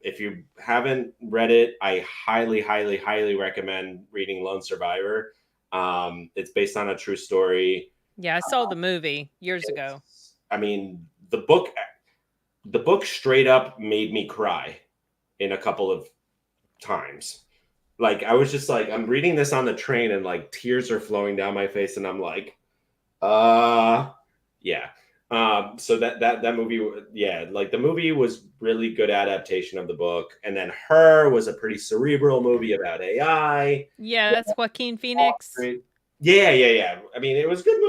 Speaker 3: If you haven't read it, I highly, highly, highly recommend reading Lone Survivor. It's based on a true story.
Speaker 2: Yeah, I saw the movie years ago.
Speaker 3: I mean, the book straight up made me cry in a couple of times. Like, I was just like, I'm reading this on the train and like tears are flowing down my face, and I'm like, yeah. So that movie, yeah, like the movie was really good adaptation of the book. And then Her was a pretty cerebral movie about AI.
Speaker 2: Yeah, that's Joaquin Phoenix.
Speaker 3: Yeah. I mean, it was a good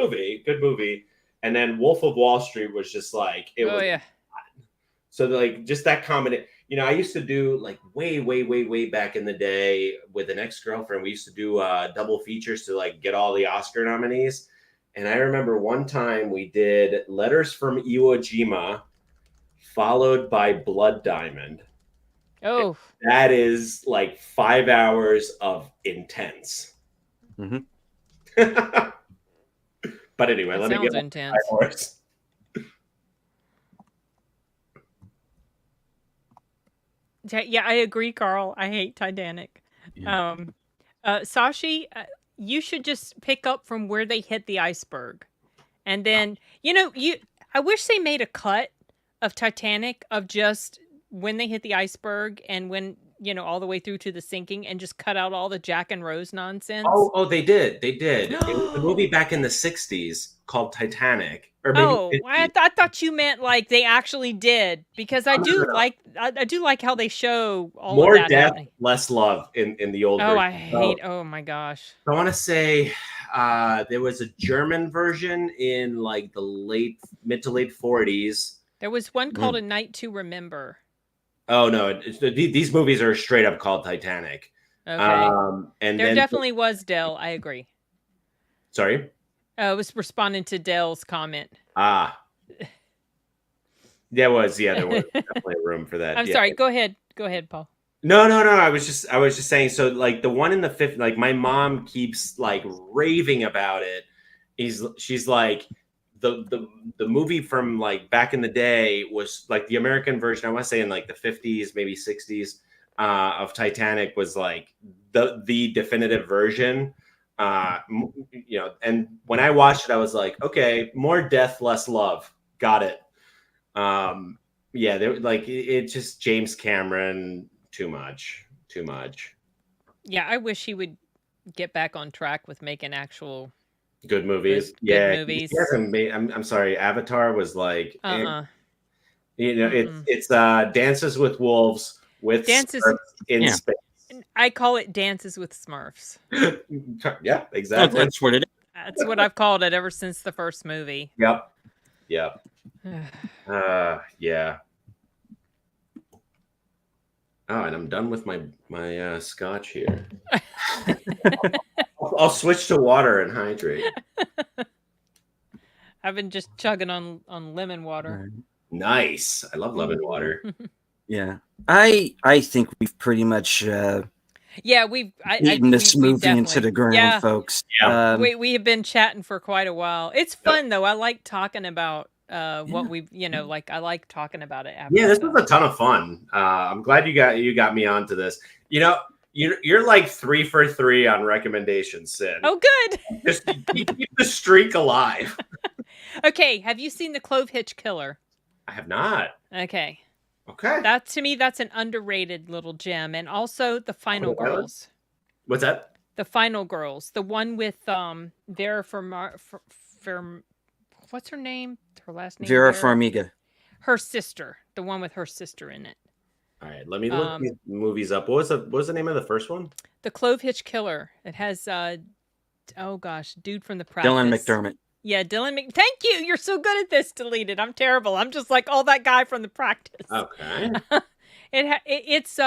Speaker 3: movie. And then Wolf of Wall Street was just like, it was.
Speaker 2: Yeah.
Speaker 3: So like just that combination, I used to do like way back in the day with an ex-girlfriend. We used to do double features to like get all the Oscar nominees. And I remember one time we did Letters from Iwo Jima, followed by Blood Diamond.
Speaker 2: Oh,
Speaker 3: and that is like 5 hours of intense.
Speaker 1: Mm-hmm.
Speaker 3: But anyway, let me get
Speaker 2: intense. Yeah, I agree, Carl. I hate Titanic. Yeah. Sashi, you should just pick up from where they hit the iceberg. And then, I wish they made a cut of Titanic of just when they hit the iceberg and when, all the way through to the sinking, and just cut out all the Jack and Rose nonsense.
Speaker 3: Oh, they did. It was a movie back in the 60s called Titanic. Or maybe
Speaker 2: I thought you meant like they actually did, because I do like how they show all
Speaker 3: more
Speaker 2: of that
Speaker 3: death,
Speaker 2: happening.
Speaker 3: Less love in the old version.
Speaker 2: Oh my gosh.
Speaker 3: I want to say there was a German version in like the mid to late 40s.
Speaker 2: There was one called A Night to Remember.
Speaker 3: Oh no, these movies are straight up called Titanic.
Speaker 2: Okay.
Speaker 3: And
Speaker 2: there definitely was Dell. I agree.
Speaker 3: Sorry?
Speaker 2: I was responding to Dell's comment.
Speaker 3: There was definitely room for that.
Speaker 2: I'm sorry. Go ahead, Paul.
Speaker 3: No. I was just saying. So like the one in the fifth, like my mom keeps like raving about it. She's like the movie from like back in the day was like the American version. I want to say in like the 50s, maybe 60s of Titanic was like the definitive version. And when I watched it, I was like, okay, more death, less love. Got it. There like it just James Cameron too much.
Speaker 2: Yeah, I wish he would get back on track with making actual
Speaker 3: good movies.
Speaker 2: Good movies.
Speaker 3: He hasn't made, I'm sorry, Avatar was like it's Dances with Wolves with
Speaker 2: Dances
Speaker 3: in space.
Speaker 2: I call it Dances with Smurfs.
Speaker 3: Yeah, exactly.
Speaker 1: That's what it is.
Speaker 2: That's what I've called it ever since the first movie.
Speaker 3: Yep. Yeah. Oh, and I'm done with my scotch here. I'll switch to water and hydrate.
Speaker 2: I've been just chugging on lemon water.
Speaker 3: Nice. I love lemon water.
Speaker 1: Yeah. I think we've pretty much
Speaker 2: we've
Speaker 1: eaten this movie into the ground, folks.
Speaker 3: Yeah.
Speaker 2: We have been chatting for quite a while. It's fun though. I like talking about what we've like I like talking about it after.
Speaker 3: Yeah, this was a ton of fun. I'm glad you got me onto this. You're like 3 for 3 on recommendations, Sid.
Speaker 2: Oh, good.
Speaker 3: Just keep the streak alive.
Speaker 2: Okay, have you seen The Clove Hitch Killer?
Speaker 4: I have not.
Speaker 2: Okay.
Speaker 4: Okay.
Speaker 2: That to me, that's an underrated little gem, and also The Final Girls.
Speaker 4: What's that?
Speaker 2: The Final Girls, the one with Vera what's her name? Her last name.
Speaker 1: Vera Farmiga.
Speaker 2: Her sister, the one with her sister in it.
Speaker 4: All right, let me look these movies up. What was the name of the first one?
Speaker 2: The Clove Hitch Killer. It has oh gosh, dude from The Practice.
Speaker 1: Dylan McDermott.
Speaker 2: Yeah, Thank you. You're so good at this. Deleted. I'm terrible. I'm just like that guy from The Practice.
Speaker 4: Okay.
Speaker 2: It's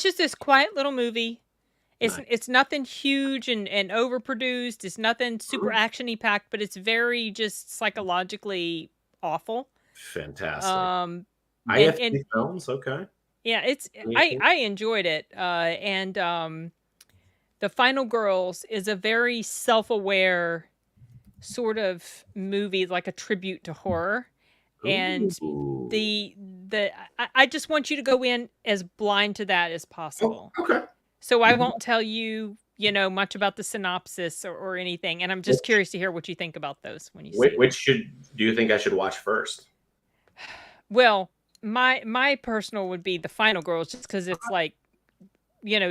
Speaker 2: just this quiet little movie. It's nothing huge and overproduced. It's nothing super action-y packed, but it's very just psychologically awful.
Speaker 4: Fantastic. IFC films, okay.
Speaker 2: Yeah, I enjoyed it. And The Final Girls is a very self-aware sort of movie, like a tribute to horror. And I just want you to go in as blind to that as possible.
Speaker 4: Oh, okay.
Speaker 2: So I won't tell you, much about the synopsis or anything. And I'm just curious to hear what you think about those when you see them.
Speaker 4: Which do you think I should watch first?
Speaker 2: Well, my personal would be The Final Girls, just because it's like,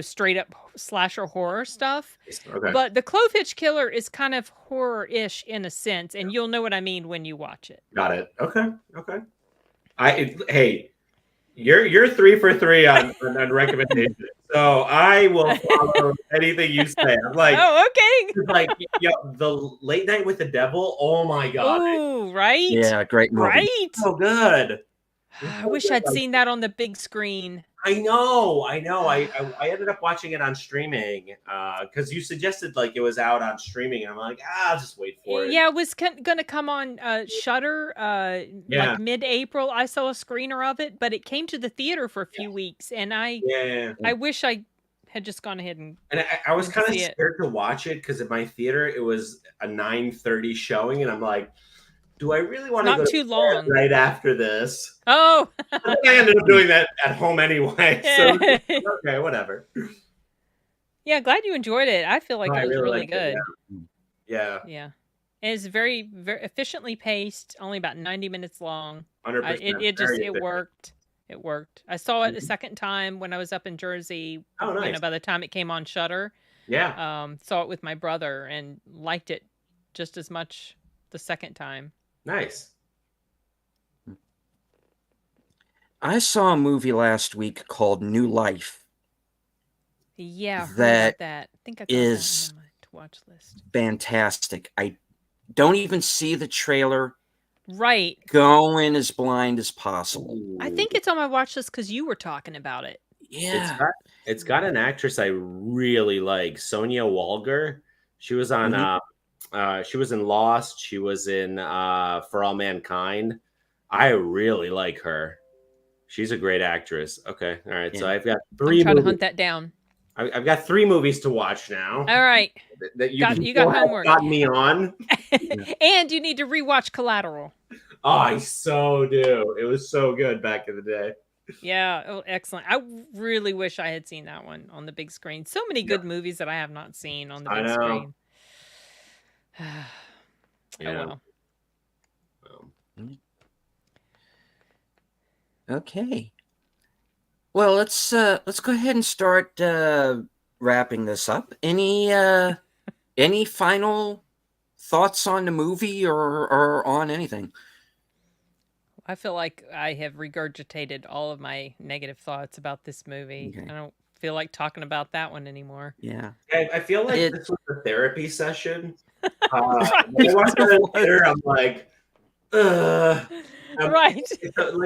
Speaker 2: straight up slasher horror stuff.
Speaker 4: Okay.
Speaker 2: But The Clove Hitch Killer is kind of horror-ish in a sense, and you'll know what I mean when you watch it.
Speaker 4: Got it. Okay. Hey, you're 3 for 3 on recommendations. So I will follow anything you say. I'm like,
Speaker 2: oh, okay.
Speaker 4: Like, the Late Night with the Devil. Oh my god!
Speaker 2: Oh, right.
Speaker 1: Yeah, great movie.
Speaker 2: Right.
Speaker 4: So good.
Speaker 2: I wish I'd seen that on the big screen.
Speaker 4: I know. I ended up watching it on streaming because you suggested like it was out on streaming. I'm like, I'll just wait for it.
Speaker 2: Yeah, it was going to come on Shudder like mid-April. I saw a screener of it, but it came to the theater for a few weeks, and I wish I had just gone ahead and
Speaker 4: I was kind of scared to watch it because at my theater it was a 9:30 showing, and I'm like, do I really want to go
Speaker 2: too long
Speaker 4: right after this?
Speaker 2: Oh,
Speaker 4: I ended up doing that at home anyway. So okay, whatever.
Speaker 2: Yeah, glad you enjoyed it. I feel like it was really good.
Speaker 4: Yeah.
Speaker 2: It's very, very efficiently paced. Only about 90 minutes long.
Speaker 4: 100%.
Speaker 2: It worked. It worked. I saw it a second time when I was up in Jersey.
Speaker 4: Oh, nice.
Speaker 2: By the time it came on Shudder.
Speaker 4: Yeah.
Speaker 2: Saw it with my brother and liked it just as much the second time.
Speaker 4: Nice.
Speaker 1: I saw a movie last week called New Life.
Speaker 2: Yeah,
Speaker 1: that
Speaker 2: I think I got
Speaker 1: is
Speaker 2: that on my to watch list.
Speaker 1: Fantastic. I don't even see the trailer.
Speaker 2: Right.
Speaker 1: Go in as blind as possible.
Speaker 2: I think it's on my watch list because you were talking about it.
Speaker 1: Yeah.
Speaker 4: It's got an actress I really like, Sonia Walger. She was on she was in Lost. She was in For All Mankind. I really like her. She's a great actress. Okay. All right. Yeah. So I've got 3
Speaker 2: I'm trying to hunt that down.
Speaker 4: I've got 3 movies to watch now.
Speaker 2: All right.
Speaker 4: That
Speaker 2: you got homework.
Speaker 4: Got me on.
Speaker 2: And you need to rewatch Collateral.
Speaker 4: Oh, I so do. It was so good back in the day.
Speaker 2: Yeah. Oh, excellent. I really wish I had seen that one on the big screen. So many good movies that I have not seen on the big screen.
Speaker 4: Yeah.
Speaker 2: Oh, well.
Speaker 1: Okay. Well, let's go ahead and start wrapping this up. Any final thoughts on the movie or on anything?
Speaker 2: I feel like I have regurgitated all of my negative thoughts about this movie. Okay. I don't feel like talking about that one anymore.
Speaker 1: Yeah.
Speaker 4: I feel like this was a therapy session. When I watched it later, I'm like,
Speaker 2: right.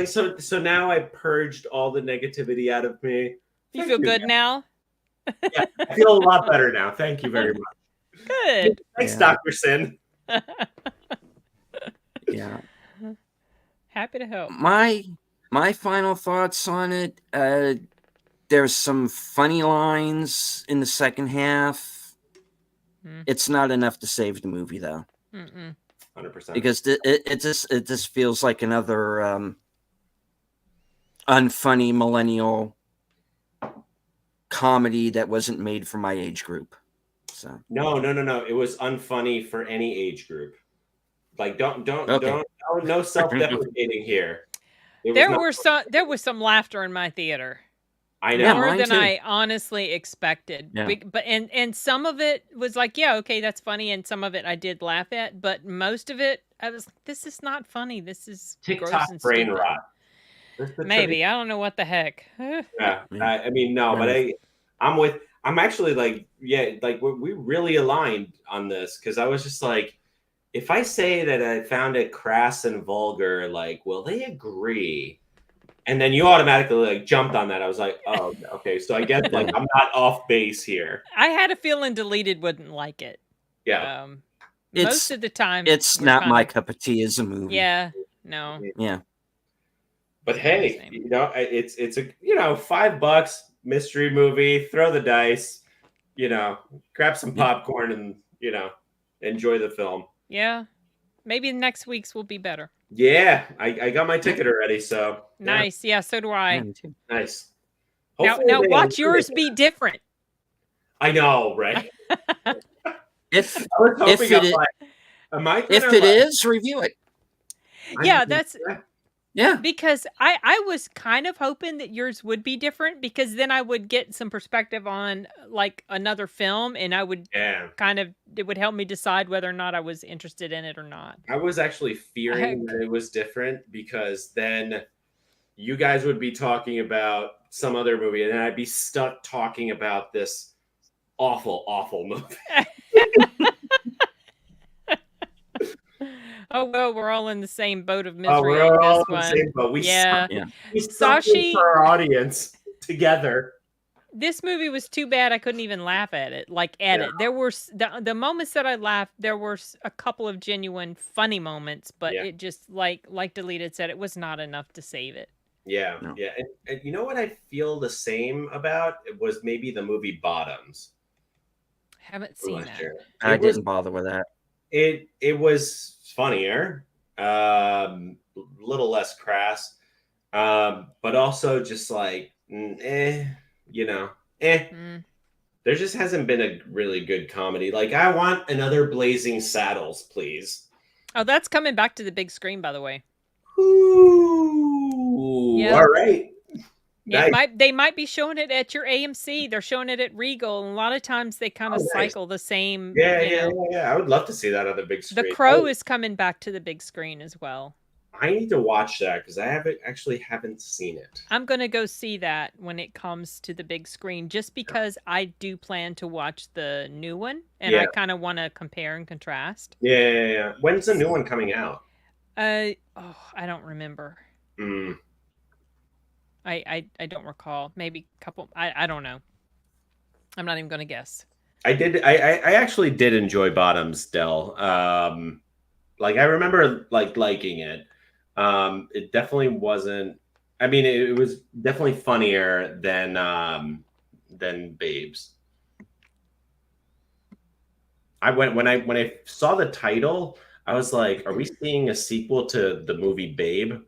Speaker 4: So now I purged all the negativity out of me.
Speaker 2: You feel good now?
Speaker 4: Yeah, I feel a lot better now. Thank you very much.
Speaker 2: Good.
Speaker 4: Thanks, Dr. Sin.
Speaker 1: Yeah.
Speaker 2: Happy to help.
Speaker 1: My final thoughts on it, there's some funny lines in the second half. It's not enough to save the movie, though.
Speaker 4: 100%.
Speaker 1: Because it just feels like another unfunny millennial comedy that wasn't made for my age group. So
Speaker 4: no. It was unfunny for any age group.
Speaker 3: Like, don't
Speaker 1: Okay.
Speaker 3: no self-deprecating here.
Speaker 2: There was some laughter in my theater.
Speaker 3: I know.
Speaker 2: More than
Speaker 1: too.
Speaker 2: I honestly expected.
Speaker 1: Yeah.
Speaker 2: But and some of it was like, yeah, okay, that's funny, and some of it I did laugh at, but most of it I was like, this is not funny. This is gross
Speaker 3: TikTok
Speaker 2: and
Speaker 3: brain
Speaker 2: stupid.
Speaker 3: rot.
Speaker 2: Maybe. I don't know what the heck.
Speaker 3: Yeah. I mean, no, but I'm actually like, yeah, like we really aligned on this, because I was just like, if I say that I found it crass and vulgar, like, will they agree? And then you automatically like jumped on that. I was like, oh, okay. So I guess like I'm not off base here.
Speaker 2: I had a feeling Deleted wouldn't like it.
Speaker 3: Yeah.
Speaker 2: Most of the time,
Speaker 1: it's not my cup of tea as a movie.
Speaker 2: Yeah. No.
Speaker 1: Yeah.
Speaker 3: But hey, you know, it's a, you know, $5 mystery movie. Throw the dice. You know, grab some popcorn and, you know, enjoy the film.
Speaker 2: Yeah. Maybe next week's will be better.
Speaker 3: Yeah, I got my ticket already, so
Speaker 2: nice. Yeah, so do I.
Speaker 3: Nice.
Speaker 2: Now watch yours be different.
Speaker 3: I know, right?
Speaker 1: If it is, review it.
Speaker 2: Yeah, that's
Speaker 1: yeah.
Speaker 2: Because I was kind of hoping that yours would be different, because then I would get some perspective on like another film, and I would it would help me decide whether or not I was interested in it or not.
Speaker 3: I was actually fearing that it was different, because then you guys would be talking about some other movie and then I'd be stuck talking about this awful movie.
Speaker 2: Oh, well, we're all in the same boat of misery.
Speaker 3: We're all in the same boat. We
Speaker 2: Sashi,
Speaker 3: for our audience together.
Speaker 2: This movie was too bad I couldn't even laugh at it. Like at it, there were the moments that I laughed. There were a couple of genuine funny moments, but it just like Deleted said, it was not enough to save it.
Speaker 3: Yeah, and you know what I feel the same about? It was maybe the movie Bottoms.
Speaker 2: Haven't seen that.
Speaker 1: I didn't bother with that.
Speaker 3: It was funnier, little less crass, but also just like you know, There just hasn't been a really good comedy. Like, I want another Blazing Saddles, please.
Speaker 2: Oh, that's coming back to the big screen, by the way.
Speaker 3: Ooh, all right. Nice.
Speaker 2: They might be showing it at your AMC. They're showing it at Regal, and a lot of times they kind of cycle the same.
Speaker 3: Yeah. I would love to see that on the big screen.
Speaker 2: The Crow is coming back to the big screen as well.
Speaker 3: I need to watch that because I haven't seen it.
Speaker 2: I'm gonna go see that when it comes to the big screen, just because I do plan to watch the new one, and I kind of want to compare and contrast.
Speaker 3: Yeah. When's the new one coming out?
Speaker 2: I don't remember. I don't recall. Maybe a couple. I don't know. I'm not even going to guess.
Speaker 3: I actually did enjoy Bottoms, Del. Like, I remember liking it. It definitely wasn't. I mean, it was definitely funnier than Babes. When I saw the title, I was like, "Are we seeing a sequel to the movie Babe?"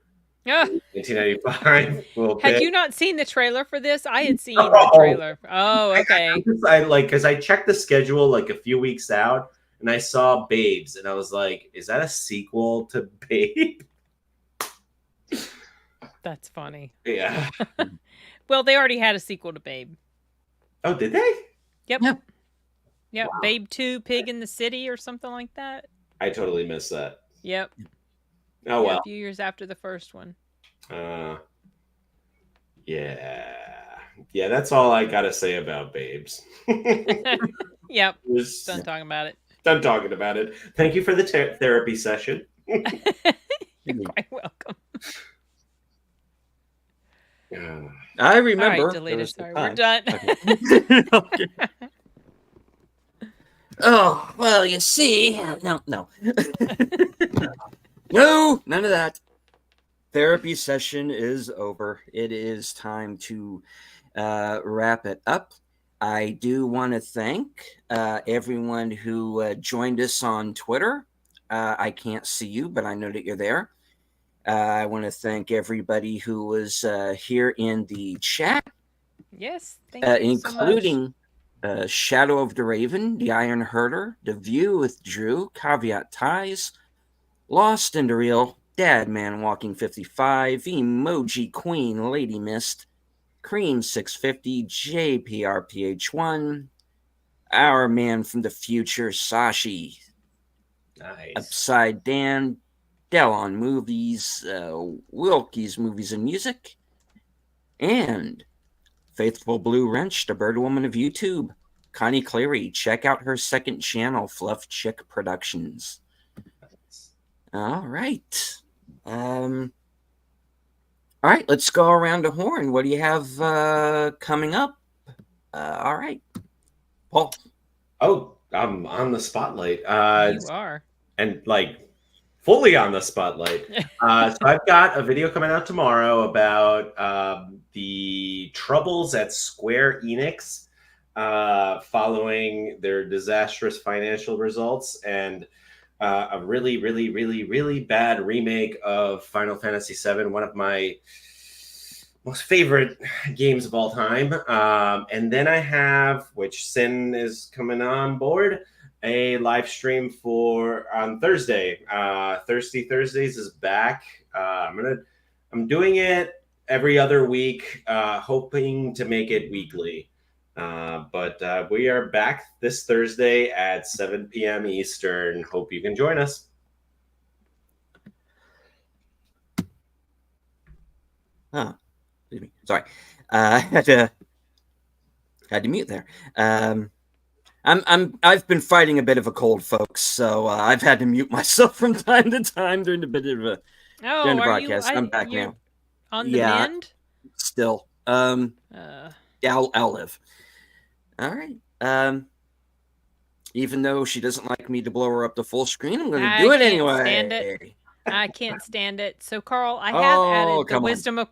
Speaker 2: Yeah.
Speaker 3: 1995.
Speaker 2: Had you not seen the trailer for this? I had seen the trailer. Oh, okay.
Speaker 3: Because I checked the schedule like a few weeks out, and I saw Babes, and I was like, "Is that a sequel to Babe?"
Speaker 2: That's funny.
Speaker 3: Yeah.
Speaker 2: Well, they already had a sequel to Babe.
Speaker 3: Oh, did they?
Speaker 2: Yep. Wow. Babe 2, Pig in the City, or something like that.
Speaker 3: I totally missed that.
Speaker 2: Yep.
Speaker 3: Oh, well.
Speaker 2: A few years after the first one.
Speaker 3: Yeah, that's all I gotta say about Babes.
Speaker 2: Yep. Done talking about it.
Speaker 3: Done talking about it. Thank you for the therapy session.
Speaker 2: You're quite welcome.
Speaker 1: I remember.
Speaker 2: All right, Deleted. Sorry, we're done.
Speaker 1: Okay. Oh, well, you see. No. No, none of that. Therapy session is over. It is time to wrap it up. I do want to thank everyone who joined us on Twitter. I can't see you, but I know that you're there. I want to thank everybody who was here in the chat.
Speaker 2: Yes, thank you
Speaker 1: including Shadow of the Raven, The Iron Herder, The View with Drew, Caveat Ties, Lost and Real, Dad Man Walking 55, Emoji Queen, Lady Mist, Cream 650, JPRPH1, Our Man from the Future, Sashi,
Speaker 3: Nice.
Speaker 1: Upside Dan, Delon Movies, Wilkie's Movies and Music, and Faithful Blue Wrench, the Bird Woman of YouTube, Connie Cleary. Check out her second channel, Fluff Chick Productions. All right. All right, let's go around the horn. What do you have coming up? All right, Paul.
Speaker 3: Oh, I'm on the spotlight.
Speaker 2: You are.
Speaker 3: And like fully on the spotlight. So I've got a video coming out tomorrow about the troubles at Square Enix following their disastrous financial results and a really, really, really, really bad remake of Final Fantasy VII, one of my most favorite games of all time. And then I have, which Sin is coming on board, a live stream for on Thursday. Thirsty Thursdays is back. I'm doing it every other week, hoping to make it weekly. But we are back this Thursday at 7 p.m. Eastern. Hope you can join us.
Speaker 1: Oh, excuse me. Sorry. Had to mute there. I've been fighting a bit of a cold, folks, so I've had to mute myself from time to time during the during the broadcast. I'm back now.
Speaker 2: On the mend?
Speaker 1: Still. Yeah, I'll live. All right. Even though she doesn't like me to blow her up to full screen, I'm going to do it anyway.
Speaker 2: I can't stand it. So, Carl, I have added the Wisdom of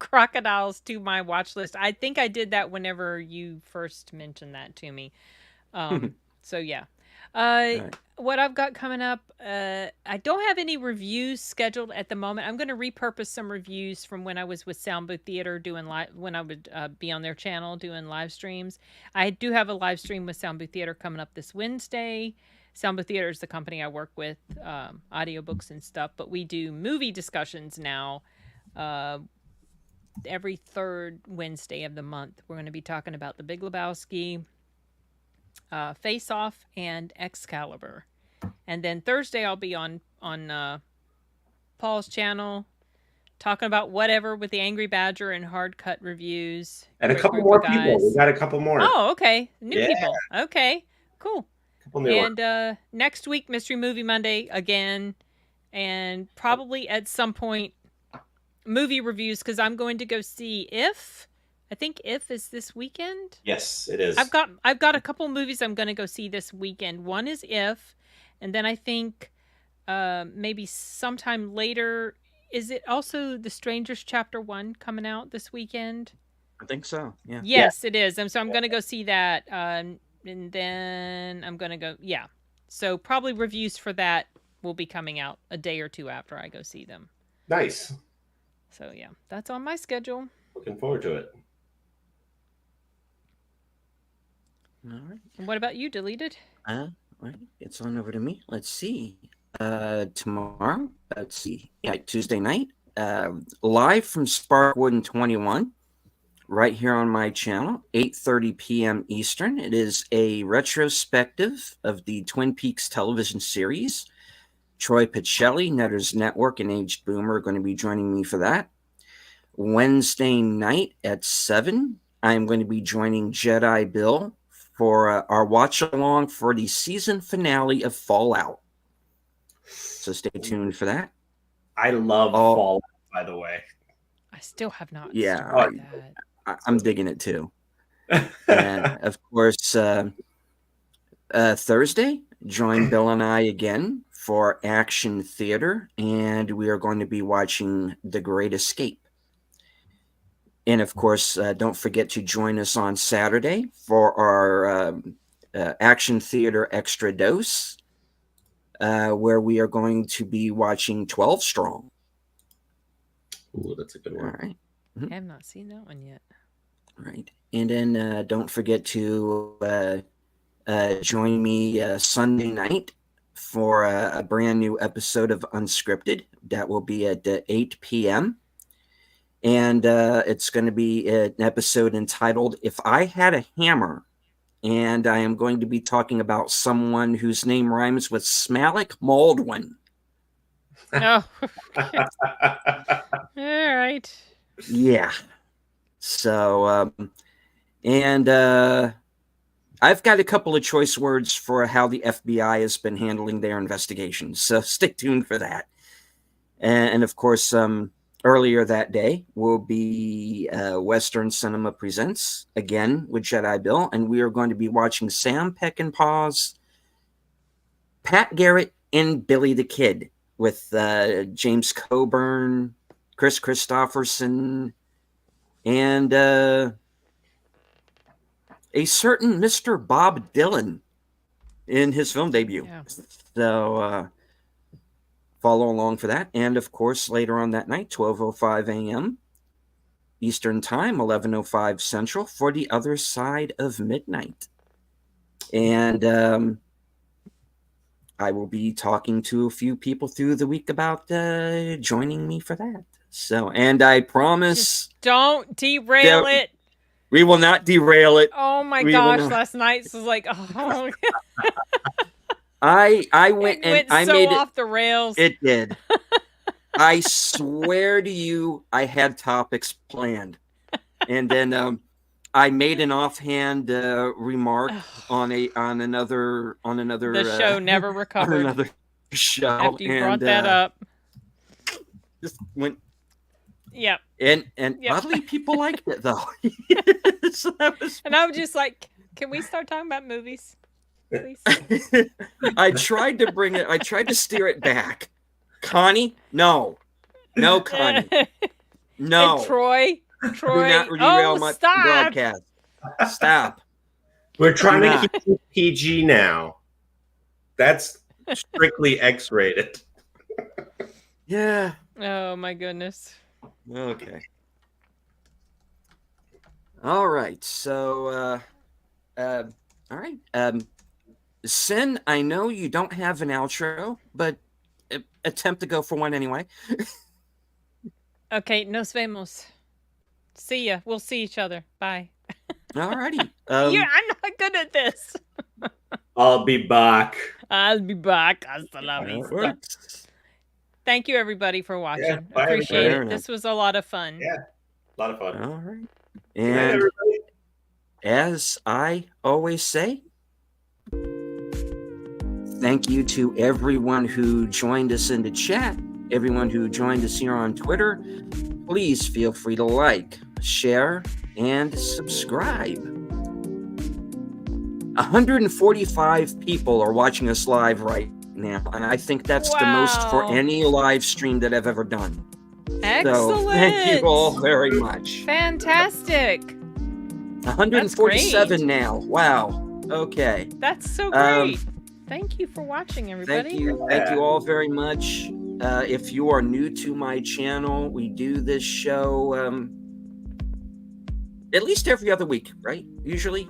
Speaker 2: Crocodiles to my watch list. I think I did that whenever you first mentioned that to me. So, yeah. Right. What I've got coming up, I don't have any reviews scheduled at the moment. I'm going to repurpose some reviews from when I was with Sound Booth Theater doing when I would be on their channel doing live streams. I do have a live stream with Sound Booth Theater coming up this Wednesday. Sound Booth Theater is the company I work with, audiobooks and stuff, but we do movie discussions now every third Wednesday of the month. We're going to be talking about The Big Lebowski, Face Off, and Excalibur. And then Thursday I'll be on Paul's channel talking about whatever with the Angry Badger and Hard Cut reviews.
Speaker 3: And a couple more people. We got a couple more.
Speaker 2: Oh, okay. New people. Okay, cool. And next week, Mystery Movie Monday again. And probably at some point, movie reviews, because I'm going to go see If. I think If is this weekend.
Speaker 3: Yes, it is.
Speaker 2: I've got a couple movies I'm going to go see this weekend. One is If, and then I think maybe sometime later, is it also The Strangers Chapter 1 coming out this weekend?
Speaker 1: I think so, yeah.
Speaker 2: Yes, it is. And so I'm going to go see that, and then I'm going to go, So probably reviews for that will be coming out a day or two after I go see them.
Speaker 3: Nice.
Speaker 2: So, yeah, that's on my schedule.
Speaker 3: Looking forward to it.
Speaker 1: All right.
Speaker 2: And what about you, Deleted?
Speaker 1: Right. It's on over to me. Let's see. Tomorrow, Tuesday night, live from Sparkwood 21, right here on my channel, 8:30 p.m. Eastern. It is a retrospective of the Twin Peaks television series. Troy Picelli, Netter's Network, and Aged Boomer are going to be joining me for that. Wednesday night at 7, I'm going to be joining Jedi Bill for our watch-along for the season finale of Fallout. So stay tuned for that.
Speaker 3: I love Fallout, by the way.
Speaker 2: I still have not.
Speaker 1: Yeah, I'm digging it too. And of course, Thursday, join Bill and I again for Action Theater, and we are going to be watching The Great Escape. And of course, don't forget to join us on Saturday for our Action Theater Extra Dose, where we are going to be watching 12 Strong.
Speaker 3: Ooh, that's a good one.
Speaker 1: All right.
Speaker 2: I have not seen that one yet.
Speaker 1: Right. And then don't forget to join me Sunday night for a brand new episode of Unscripted. That will be at 8 p.m. And it's going to be an episode entitled If I Had a Hammer. And I am going to be talking about someone whose name rhymes with Smallick Maldwin.
Speaker 2: Oh. All right.
Speaker 1: Yeah. So, I've got a couple of choice words for how the FBI has been handling their investigations. So stay tuned for that. And of course, earlier that day will be Western Cinema Presents, again with Jedi Bill. And we are going to be watching Sam Peckinpah's Pat Garrett and Billy the Kid with James Coburn, Chris Christopherson, and a certain Mr. Bob Dylan in his film debut. Yeah. So follow along for that. And of course, later on that night, 12:05 a.m. Eastern Time, 11:05 Central, for The Other Side of Midnight. And I will be talking to a few people through the week about joining me for that. So, and I promise...
Speaker 2: Just don't derail it.
Speaker 1: We will not derail it.
Speaker 2: Oh my gosh, last night was like, oh.
Speaker 1: I went and I
Speaker 2: so
Speaker 1: made
Speaker 2: off the rails.
Speaker 1: It did. I swear to you, I had topics planned. And then I made an offhand remark on another
Speaker 2: the show never recovered.
Speaker 1: On another show
Speaker 2: after you brought that up.
Speaker 1: Just went.
Speaker 2: Yep.
Speaker 1: And oddly, people liked it though. So
Speaker 2: and I was just like, can we start talking about movies, please?
Speaker 1: I tried to bring it. I tried to steer it back. Connie, no, Connie, no.
Speaker 2: And Troy.
Speaker 1: Do not derail my broadcast. Stop.
Speaker 4: We're trying to keep it PG now. That's strictly X-rated.
Speaker 1: Yeah.
Speaker 2: Oh my goodness.
Speaker 1: Okay. All right. So, all right. Sin, I know you don't have an outro, but attempt to go for one anyway.
Speaker 2: Okay, nos vemos. See ya. We'll see each other. Bye.
Speaker 1: All righty.
Speaker 2: I'm not good at this.
Speaker 4: I'll be back.
Speaker 2: Hasta la vista. Thank you, everybody, for watching. Yeah, appreciate it. This was a lot of fun.
Speaker 4: Yeah, a lot of fun.
Speaker 1: All right. And as I always say, thank you to everyone who joined us in the chat, everyone who joined us here on Twitter. Please feel free to like, share, and subscribe. 145 people are watching us live right now, and I think that's the most for any live stream that I've ever done.
Speaker 2: Excellent.
Speaker 1: So thank you all very much.
Speaker 2: Fantastic.
Speaker 1: 147 now. Wow. Okay.
Speaker 2: That's so great. Thank you for watching, everybody.
Speaker 1: Thank you all very much. If you are new to my channel, we do this show at least every other week, right? Usually.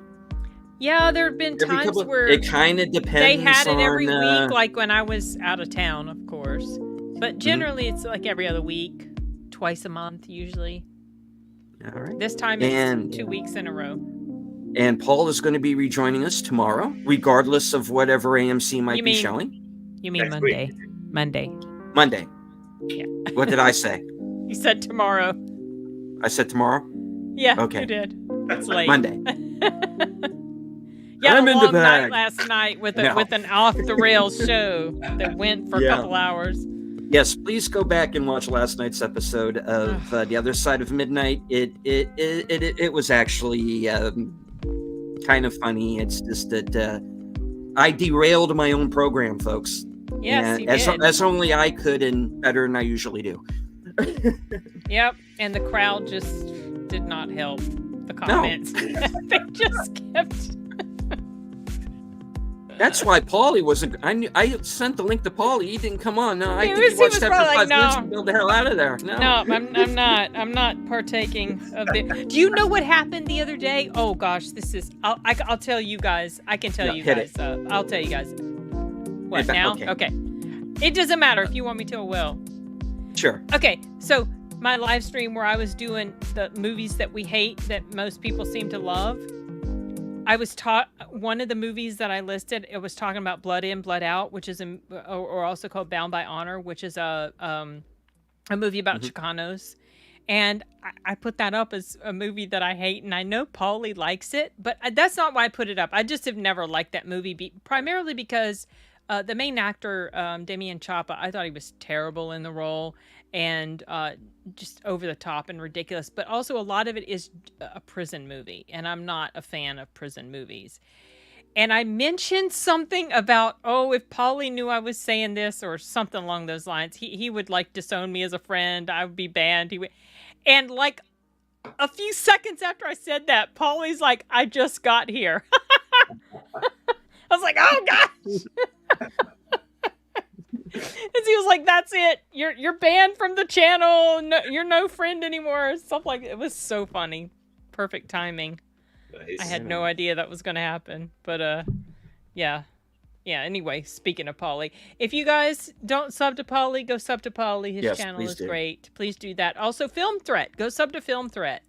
Speaker 2: Yeah, there have been times where
Speaker 1: it kind of depends.
Speaker 2: They had it every week, like when I was out of town, of course. But generally, it's like every other week, twice a month, usually.
Speaker 1: All right.
Speaker 2: This time it's 2 weeks in a row.
Speaker 1: And Paul is going to be rejoining us tomorrow, regardless of whatever AMC might be showing.
Speaker 2: You mean Monday? Monday.
Speaker 1: Yeah. What did I say?
Speaker 2: You said tomorrow.
Speaker 1: I said tomorrow?
Speaker 2: Yeah,
Speaker 1: okay.
Speaker 2: You did. It's late.
Speaker 1: Monday.
Speaker 2: Yeah, I'm a long night last night with an off the rails show that went for a couple hours.
Speaker 1: Yes, please go back and watch last night's episode of The Other Side of Midnight. It was actually kind of funny. It's just that I derailed my own program, folks.
Speaker 2: Yes, you did.
Speaker 1: As only I could, and better than I usually do.
Speaker 2: Yep, and the crowd just did not help the comments. No. They just kept.
Speaker 1: That's why Paulie wasn't. I sent the link to Paulie. He didn't come on. No, I think he watched that for 5 minutes and build the hell out of there. No,
Speaker 2: I'm not. I'm not partaking of it. Do you know what happened the other day? Oh gosh, this is. I'll tell you guys. I can tell you guys. I'll tell you guys. What now? Okay. It doesn't matter. If you want me to, I will.
Speaker 1: Sure.
Speaker 2: Okay, so my live stream where I was doing the movies that we hate that most people seem to love, I was taught one of the movies that I listed. It was talking about Blood In, Blood Out, which is or also called Bound by Honor, which is a movie about Chicanos. And I put that up as a movie that I hate, and I know Paulie likes it, but that's not why I put it up. I just have never liked that movie, primarily because the main actor, Damian Chapa, I thought he was terrible in the role and just over the top and ridiculous. But also a lot of it is a prison movie, and I'm not a fan of prison movies. And I mentioned something about, if Paulie knew I was saying this or something along those lines, he would like disown me as a friend. I would be banned. And like a few seconds after I said that, Paulie's like, I just got here. I was like, oh gosh. And he was like, that's it. You're banned from the channel. No, you're no friend anymore. Stuff like it was so funny. Perfect timing. Nice. I had no idea that was going to happen. But yeah. Anyway, speaking of Paulie, if you guys don't sub to Paulie, go sub to Paulie. His channel is great. Please do that. Also, Film Threat. Go sub to Film Threat.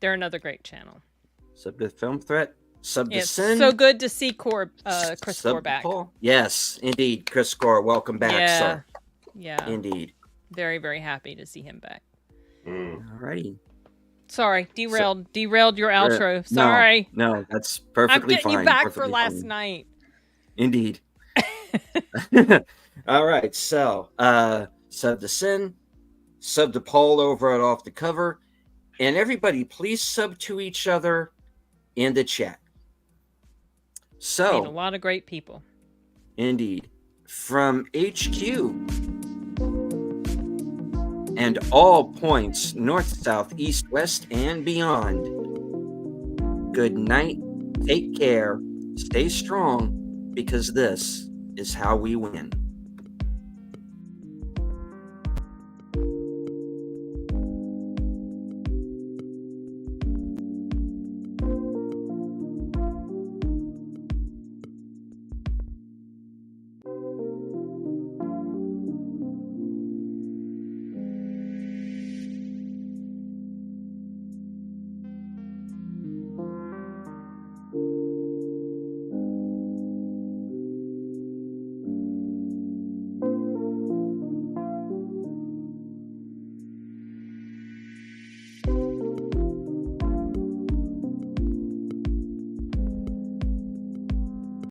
Speaker 2: They're another great channel.
Speaker 1: Sub to Film Threat. Sub to Sin.
Speaker 2: So good to see Chris Gore back.
Speaker 1: Yes, indeed. Chris Gore, welcome back, sir.
Speaker 2: Yeah.
Speaker 1: Indeed.
Speaker 2: Very, very happy to see him back.
Speaker 1: Alrighty.
Speaker 2: Sorry, derailed your outro. Sorry.
Speaker 1: No, that's perfectly fine.
Speaker 2: I'm getting you back for last night.
Speaker 1: Indeed. All right, so sub to Sin, sub to Paul over at Off the Cover, and everybody, please sub to each other in the chat. So,
Speaker 2: a lot of great people.
Speaker 1: Indeed. From HQ and all points north, south, east, west, and beyond. Good night. Take care. Stay strong, because this is how we win.